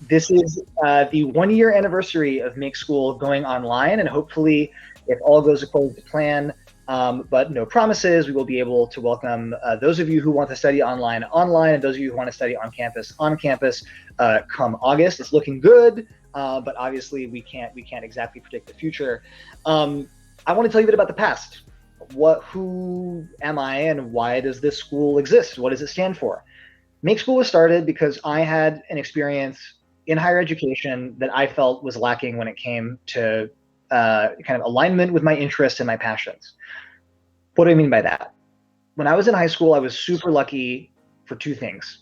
This is the 1-year anniversary of Make School going online, and hopefully, if all goes according to plan, but no promises, we will be able to welcome those of you who want to study online, and those of you who want to study on campus, come August. It's looking good, but obviously we can't exactly predict the future. I want to tell you a bit about the past. Who am I, and why does this school exist? What does it stand for? Make School was started because I had an experience in higher education that I felt was lacking when it came to kind of alignment with my interests and my passions. What do I mean by that? When I was in high school, I was super lucky for 2 things.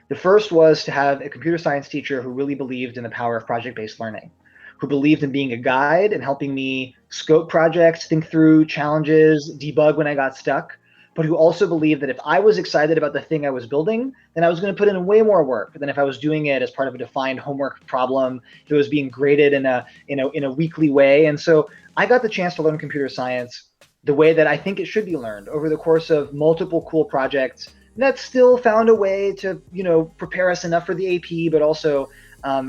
The first was to have a computer science teacher who really believed in the power of project-based learning, who believed in being a guide and helping me scope projects, think through challenges, debug when I got stuck, but who also believed that if I was excited about the thing I was building, then I was going to put in way more work than if I was doing it as part of a defined homework problem, if it was being graded in a weekly way. And so I got the chance to learn computer science the way that I think it should be learned, over the course of multiple cool projects that still found a way to, prepare us enough for the AP, but also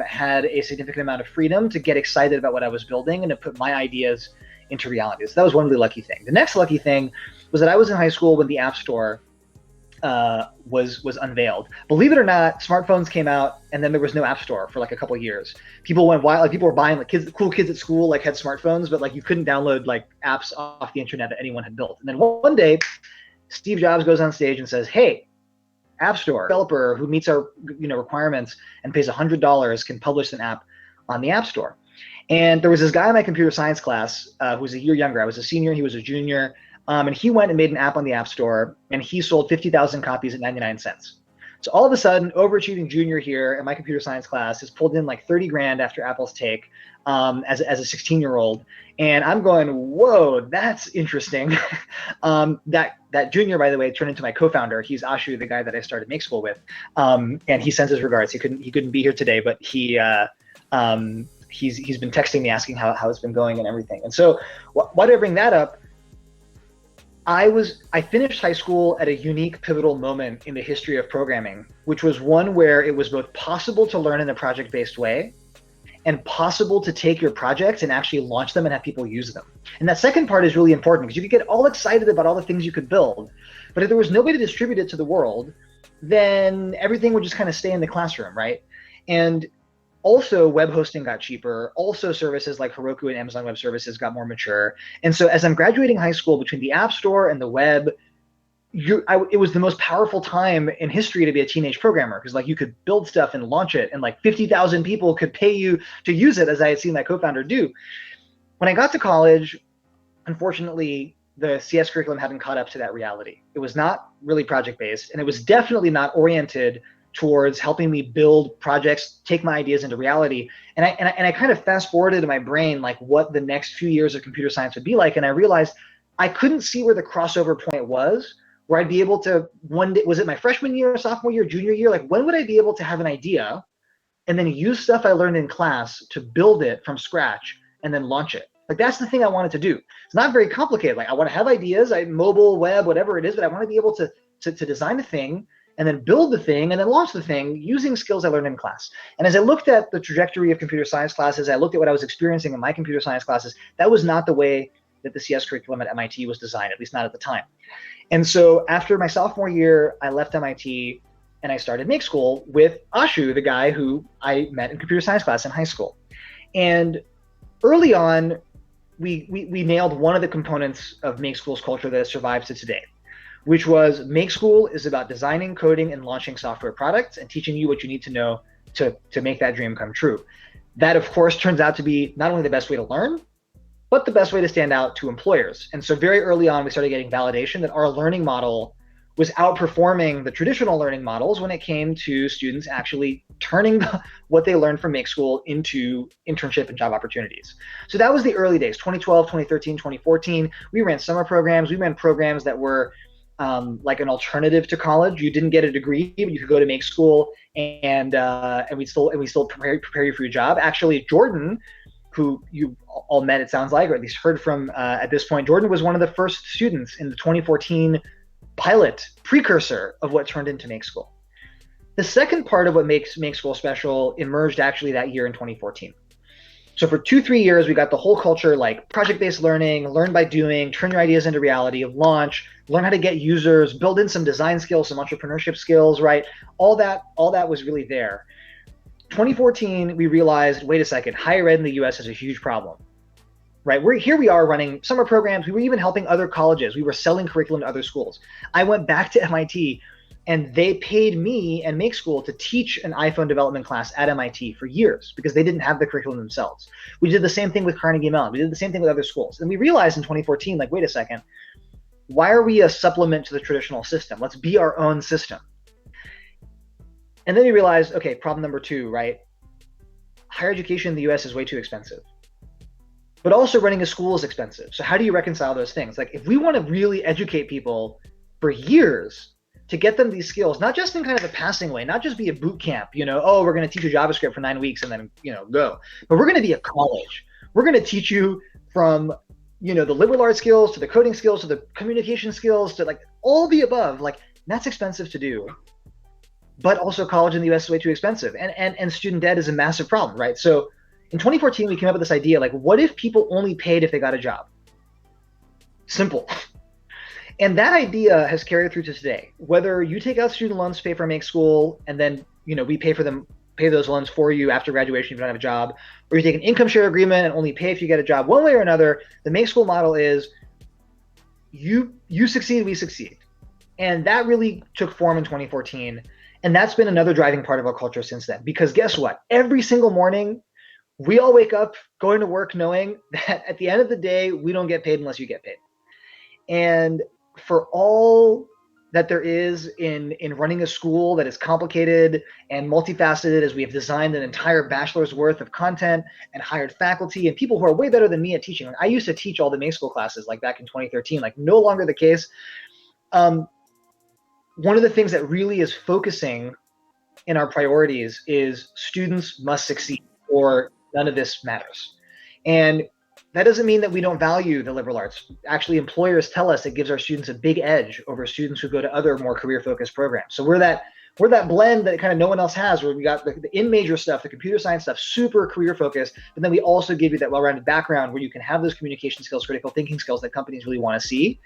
had a significant amount of freedom to get excited about what I was building and to put my ideas into reality. So that was one really lucky thing. The next lucky thing was that I was in high school when the App Store was unveiled. Believe it or not, smartphones came out, and then there was no app store for like a couple of years. People went wild. Like people were buying, like cool kids at school like had smartphones, but like you couldn't download like apps off the internet that anyone had built. And then one day, Steve Jobs goes on stage and says, "Hey, App Store developer who meets our requirements and pays $100 can publish an app on the App Store." And there was this guy in my computer science class who was a year younger. I was a senior, he was a junior. And he went and made an app on the App Store, and he sold 50,000 copies at 99 cents. So all of a sudden, overachieving junior here in my computer science class has pulled in like 30 grand after Apple's take as a 16-year-old. And I'm going, whoa, that's interesting. That junior, by the way, turned into my co-founder. He's Ashu, the guy that I started Make School with. And he sends his regards. He couldn't be here today, but he's been texting me asking how it's been going and everything. And so why do I bring that up? I finished high school at a unique pivotal moment in the history of programming, which was one where it was both possible to learn in a project-based way and possible to take your projects and actually launch them and have people use them. And that second part is really important because you could get all excited about all the things you could build, but if there was no way to distribute it to the world, then everything would just kind of stay in the classroom, right? And also, web hosting got cheaper. Also, services like Heroku and Amazon Web Services got more mature. And so as I'm graduating high school, between the App Store and the web, it was the most powerful time in history to be a teenage programmer because like you could build stuff and launch it, and like 50,000 people could pay you to use it, as I had seen my co-founder do. When I got to college, unfortunately, the CS curriculum hadn't caught up to that reality. It was not really project-based, and it was definitely not oriented towards helping me build projects, take my ideas into reality. And I kind of fast forwarded in my brain like what the next few years of computer science would be like, and I realized I couldn't see where the crossover point was, where I'd be able to one day, was it my freshman year, sophomore year, junior year? Like when would I be able to have an idea and then use stuff I learned in class to build it from scratch and then launch it? Like that's the thing I wanted to do. It's not very complicated. Like I want to have ideas, mobile, web, whatever it is, but I want to be able to design a thing and then build the thing and then launch the thing using skills I learned in class. And as I looked at the trajectory of computer science classes, I looked at what I was experiencing in my computer science classes, that was not the way that the CS curriculum at MIT was designed, at least not at the time. And so after my sophomore year, I left MIT and I started Make School with Ashu, the guy who I met in computer science class in high school. And early on, we nailed one of the components of Make School's culture that has survived to today, which was Make School is about designing, coding, and launching software products and teaching you what you need to know to make that dream come true. That, of course, turns out to be not only the best way to learn, but the best way to stand out to employers. And so very early on, we started getting validation that our learning model was outperforming the traditional learning models when it came to students actually turning what they learned from Make School into internship and job opportunities. So that was the early days, 2012, 2013, 2014. We ran summer programs. We ran programs that were like an alternative to college. You didn't get a degree, but you could go to Make School and we still prepare you for your job. Actually, Jordan, who you all met, it sounds like, or at least heard from at this point, Jordan was one of the first students in the 2014 pilot precursor of what turned into Make School. The second part of what makes Make School special emerged actually that year in 2014. So for 2-3 years, we got the whole culture like project-based learning, learn by doing, turn your ideas into reality, launch, learn how to get users, build in some design skills, some entrepreneurship skills, right? All that was really there. 2014, we realized, wait a second, higher ed in the US has a huge problem, right? We are running summer programs. We were even helping other colleges. We were selling curriculum to other schools. I went back to MIT and they paid me and Make School to teach an iPhone development class at MIT for years because they didn't have the curriculum themselves. We did the same thing with Carnegie Mellon. We did the same thing with other schools. And we realized in 2014, like, wait a second, why are we a supplement to the traditional system? Let's be our own system. And then we realized, okay, problem number 2, right? Higher education in the US is way too expensive. But also running a school is expensive. So how do you reconcile those things? Like if we want to really educate people for years to get them these skills, not just in kind of a passing way, not just be a boot camp, oh, we're going to teach you JavaScript for 9 weeks and then, go. But we're going to be a college. We're going to teach you from, the liberal arts skills to the coding skills to the communication skills to like all the above. Like that's expensive to do. But also college in the US is way too expensive. And student debt is a massive problem, right? So in 2014, we came up with this idea, like what if people only paid if they got a job? Simple. And that idea has carried through to today. Whether you take out student loans to pay for Make School, and then we pay those loans for you after graduation if you don't have a job, or you take an income share agreement and only pay if you get a job, one way or another, the Make School model is you succeed, we succeed. And that really took form in 2014. And that's been another driving part of our culture since then. Because guess what? Every single morning, we all wake up going to work knowing that at the end of the day, we don't get paid unless you get paid. And for all that there is in running a school that is complicated and multifaceted, as we have designed an entire bachelor's worth of content and hired faculty and people who are way better than me at teaching. Like, I used to teach all the Make School classes like back in 2013, like no longer the case. One of the things that really is focusing in our priorities is students must succeed or none of this matters. And that doesn't mean that we don't value the liberal arts. Actually, employers tell us it gives our students a big edge over students who go to other more career-focused programs. So we're that blend that kind of no one else has, where we got the in-major stuff, the computer science stuff, super career-focused, but then we also give you that well-rounded background where you can have those communication skills, critical thinking skills that companies really want to see.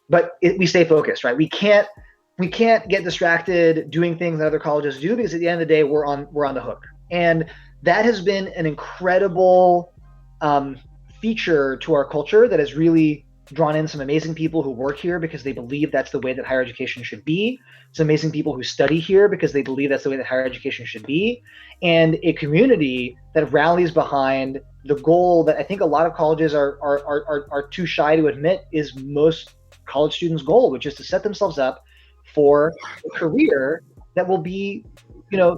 But we stay focused, right? We can't get distracted doing things that other colleges do, because at the end of the day, we're on the hook. And that has been an incredible feature to our culture that has really drawn in some amazing people who work here because they believe that's the way that higher education should be. Some amazing people who study here because they believe that's the way that higher education should be. And a community that rallies behind the goal that I think a lot of colleges are too shy to admit is most college students' goal, which is to set themselves up for a career that will be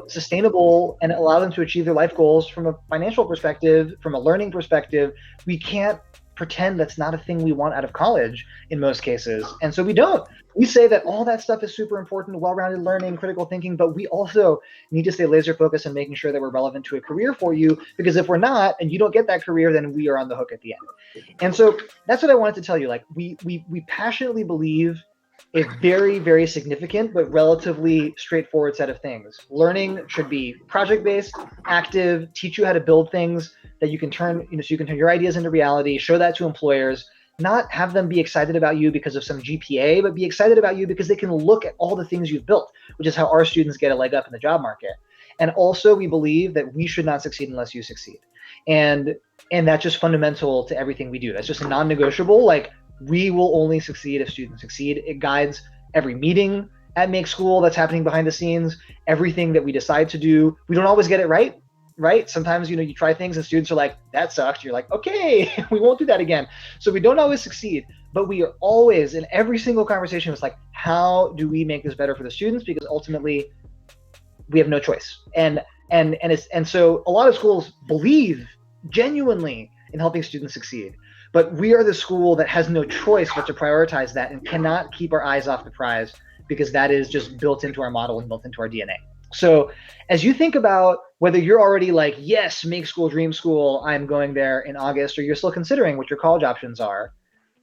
sustainable and allow them to achieve their life goals from a financial perspective, from a learning perspective. We can't pretend that's not a thing we want out of college in most cases. And so we don't. We say that all that stuff is super important, well-rounded learning, critical thinking, but we also need to stay laser focused on making sure that we're relevant to a career for you, because if we're not, and you don't get that career, then we are on the hook at the end. And so that's what I wanted to tell you. Like, we passionately believe a very, very significant but relatively straightforward set of things. Learning should be project-based, active, teach you how to build things that you can turn, so you can turn your ideas into reality, show that to employers, not have them be excited about you because of some GPA, but be excited about you because they can look at all the things you've built, which is how our students get a leg up in the job market. And also, we believe that we should not succeed unless you succeed. And that's just fundamental to everything we do. That's just a non-negotiable. Like, we will only succeed if students succeed. It guides every meeting at Make School that's happening behind the scenes, everything that we decide to do. We don't always get it right? Sometimes, you try things and students are like, that sucked. You're like, okay, we won't do that again. So we don't always succeed, but we are always, in every single conversation, it's like, how do we make this better for the students? Because ultimately, we have no choice. And so a lot of schools believe genuinely in helping students succeed. But we are the school that has no choice but to prioritize that and cannot keep our eyes off the prize, because that is just built into our model and built into our DNA. So as you think about whether you're already like, yes, Make School, Dream School, I'm going there in August, or you're still considering what your college options are,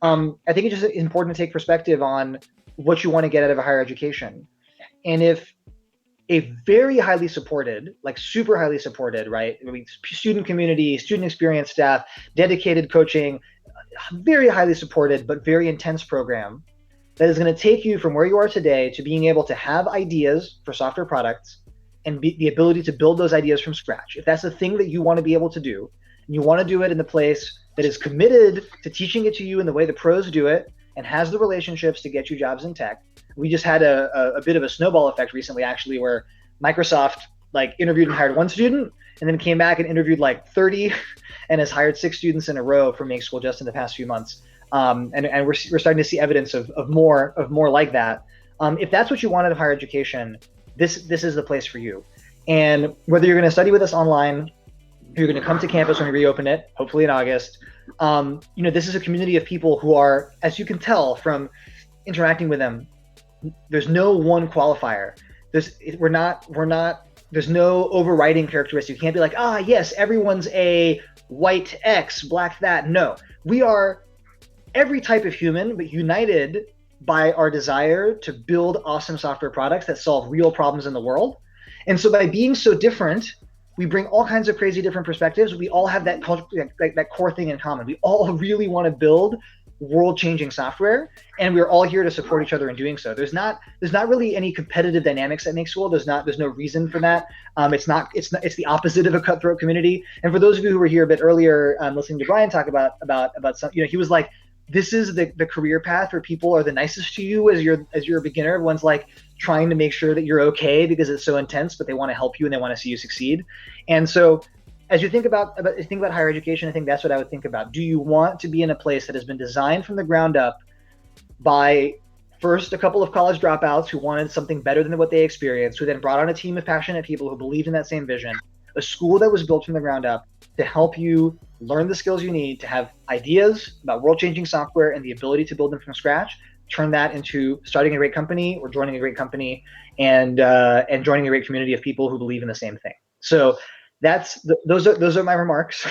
I think it's just important to take perspective on what you want to get out of a higher education. And if a very highly supported, like super highly supported, right? I mean, student community, student experience staff, dedicated coaching, very highly supported, but very intense program that is going to take you from where you are today to being able to have ideas for software products and the ability to build those ideas from scratch. If that's the thing that you want to be able to do, and you want to do it in the place that is committed to teaching it to you in the way the pros do it and has the relationships to get you jobs in tech. We just had a bit of a snowball effect recently, actually, where Microsoft interviewed and hired one student and then came back and interviewed 30 and has hired 6 students in a row from Make School just in the past few months. And we're starting to see evidence of more like that. If that's what you want out of higher education, this is the place for you. And whether you're going to study with us online, you're going to come to campus when we reopen it, hopefully in August. This is a community of people who are, as you can tell from interacting with them, there's no one qualifier. There's no overriding characteristic. You can't be like, yes, everyone's a white X, black that. No, we are every type of human, but united by our desire to build awesome software products that solve real problems in the world. And so by being so different, we bring all kinds of crazy different perspectives. We all have that culture, that core thing in common. We all really want to build world-changing software, and we're all here to support each other in doing so. There's not really any competitive dynamics at Make School. There's no reason for that. It's the opposite of a cutthroat community. And for those of you who were here a bit earlier, listening to Brian talk about some, he was like, this is the career path where people are the nicest to you as you're a beginner. Everyone's like trying to make sure that you're okay because it's so intense, but they want to help you and they want to see you succeed. And so as you think about higher education, I think that's what I would think about. Do you want to be in a place that has been designed from the ground up by first a couple of college dropouts who wanted something better than what they experienced, who then brought on a team of passionate people who believed in that same vision, a school that was built from the ground up to help you learn the skills you need to have ideas about world-changing software and the ability to build them from scratch, turn that into starting a great company or joining a great company and joining a great community of people who believe in the same thing. So those are my remarks.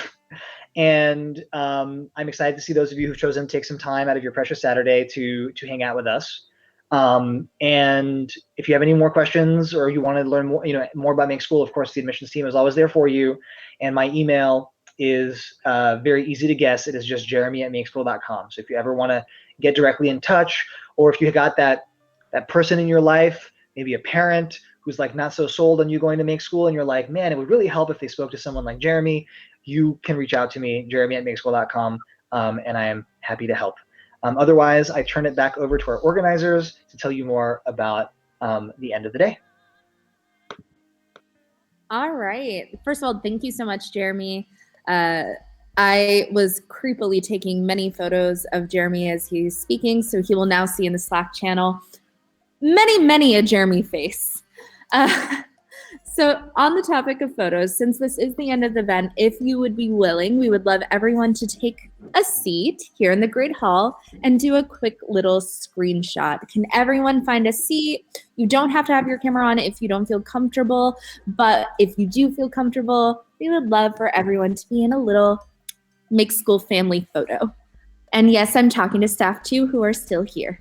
And I'm excited to see those of you who've chosen to take some time out of your precious Saturday to hang out with us. And if you have any more questions or you want to learn more about Make School, of course, the admissions team is always there for you. And my email is very easy to guess. It is just jeremy@makeschool.com. So if you ever want to get directly in touch, or if you got that person in your life, maybe a parent who's like not so sold on you going to Make School, and you're like, man, it would really help if they spoke to someone like Jeremy, you can reach out to me, jeremy@makeschool.com, and I am happy to help. Otherwise, I turn it back over to our organizers to tell you more about the end of the day. All right. First of all, thank you so much, Jeremy. I was creepily taking many photos of Jeremy as he's speaking, so he will now see in the Slack channel many a Jeremy face. So on the topic of photos, since this is the end of the event, if you would be willing, we would love everyone to take a seat here in the Great Hall and do a quick little screenshot. Can everyone find a seat? You don't have to have your camera on if you don't feel comfortable, but if you do feel comfortable, we would love for everyone to be in a little Make School family photo. And yes, I'm talking to staff too who are still here.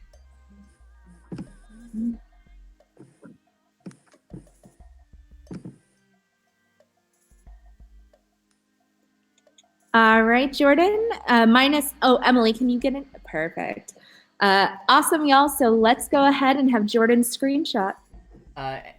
All right, Jordan, Emily, can you get it? Perfect. Awesome, y'all. So let's go ahead and have Jordan screenshot.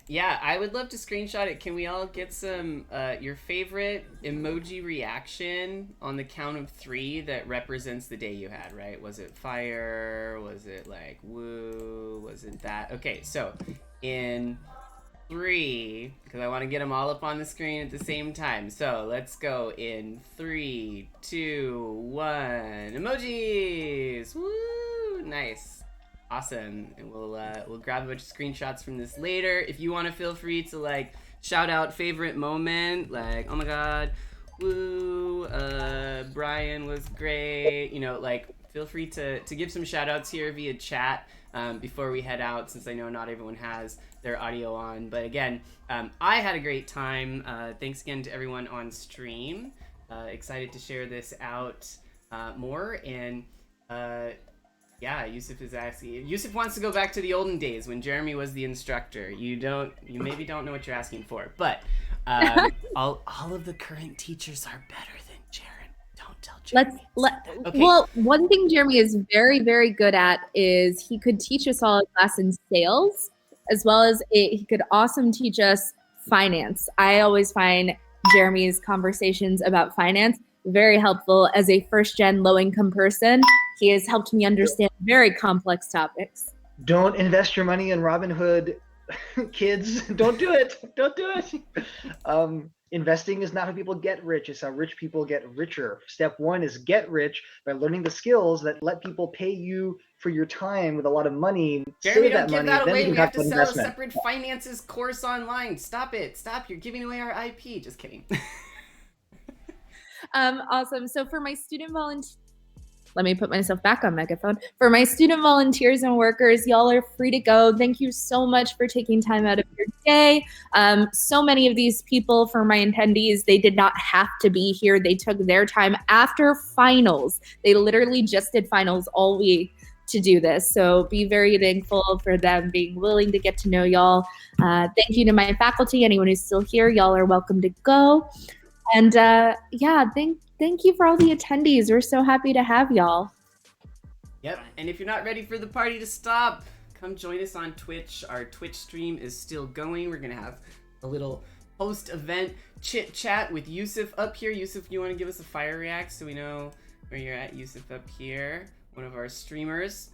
Yeah, I would love to screenshot it. Can we all get some, your favorite emoji reaction on the count of 3 that represents the day you had, right? Was it fire? Was it like woo? Was it that? Okay, so in 3, because I want to get them all up on the screen at the same time. So let's go in 3, 2, 1. Emojis! Woo! Nice. Awesome. And we'll grab a bunch of screenshots from this later. If you want to, feel free to like shout out favorite moment, like, oh my god, woo, Brian was great. You know, like, feel free to give some shout outs here via chat before we head out, since I know not everyone has their audio on. But again, I had a great time. Thanks again to everyone on stream. Excited to share this out more. And yeah, Yusuf is asking. Yusuf wants to go back to the olden days when Jeremy was the instructor. You maybe don't know what you're asking for, but all of the current teachers are better than Jaren. Don't tell Jeremy. Okay. Well, one thing Jeremy is very, very good at is he could teach us all a class in sales, as well as he could awesome teach us finance. I always find Jeremy's conversations about finance very helpful. As a first-gen low-income person, he has helped me understand very complex topics. Don't invest your money in Robinhood, kids. Don't do it. Don't do it. Investing is not how people get rich. It's how rich people get richer. Step 1 is get rich by learning the skills that let people pay you for your time with a lot of money. Jeremy, save don't give that away. We have to sell a separate finances course online. Stop it. Stop. You're giving away our IP. Just kidding. Awesome. So for my student volunteers, let me put myself back on megaphone. For my student volunteers and workers, y'all are free to go. Thank you so much for taking time out of your day. So many of these people, for my attendees, they did not have to be here. They took their time after finals. They literally just did finals all week to do this. So be very thankful for them being willing to get to know y'all. Thank you to my faculty. Anyone who's still here, y'all are welcome to go. And yeah, thank you for all the attendees. We're so happy to have y'all. Yep, and if you're not ready for the party to stop, come join us on Twitch. Our Twitch stream is still going. We're gonna have a little post-event chit-chat with Yusuf up here. Yusuf, you want to give us a fire react so we know where you're at? Yusuf up here, one of our streamers.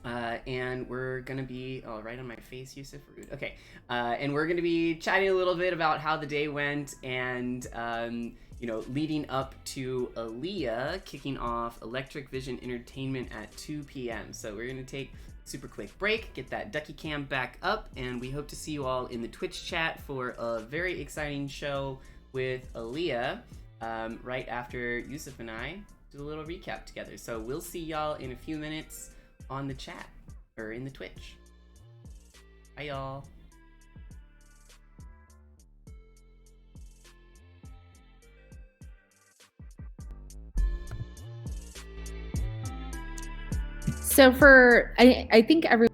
And we're gonna be, oh, right on my face, Yusuf, rude. Okay, and we're gonna be chatting a little bit about how the day went and, you know, leading up to Aaliyah kicking off Electric Vision Entertainment at 2 p.m. So we're gonna take a super quick break, get that ducky cam back up, and we hope to see you all in the Twitch chat for a very exciting show with Aaliyah right after Yusuf and I do a little recap together. So we'll see y'all in a few minutes on the chat or in the Twitch. Bye, y'all. So for I think every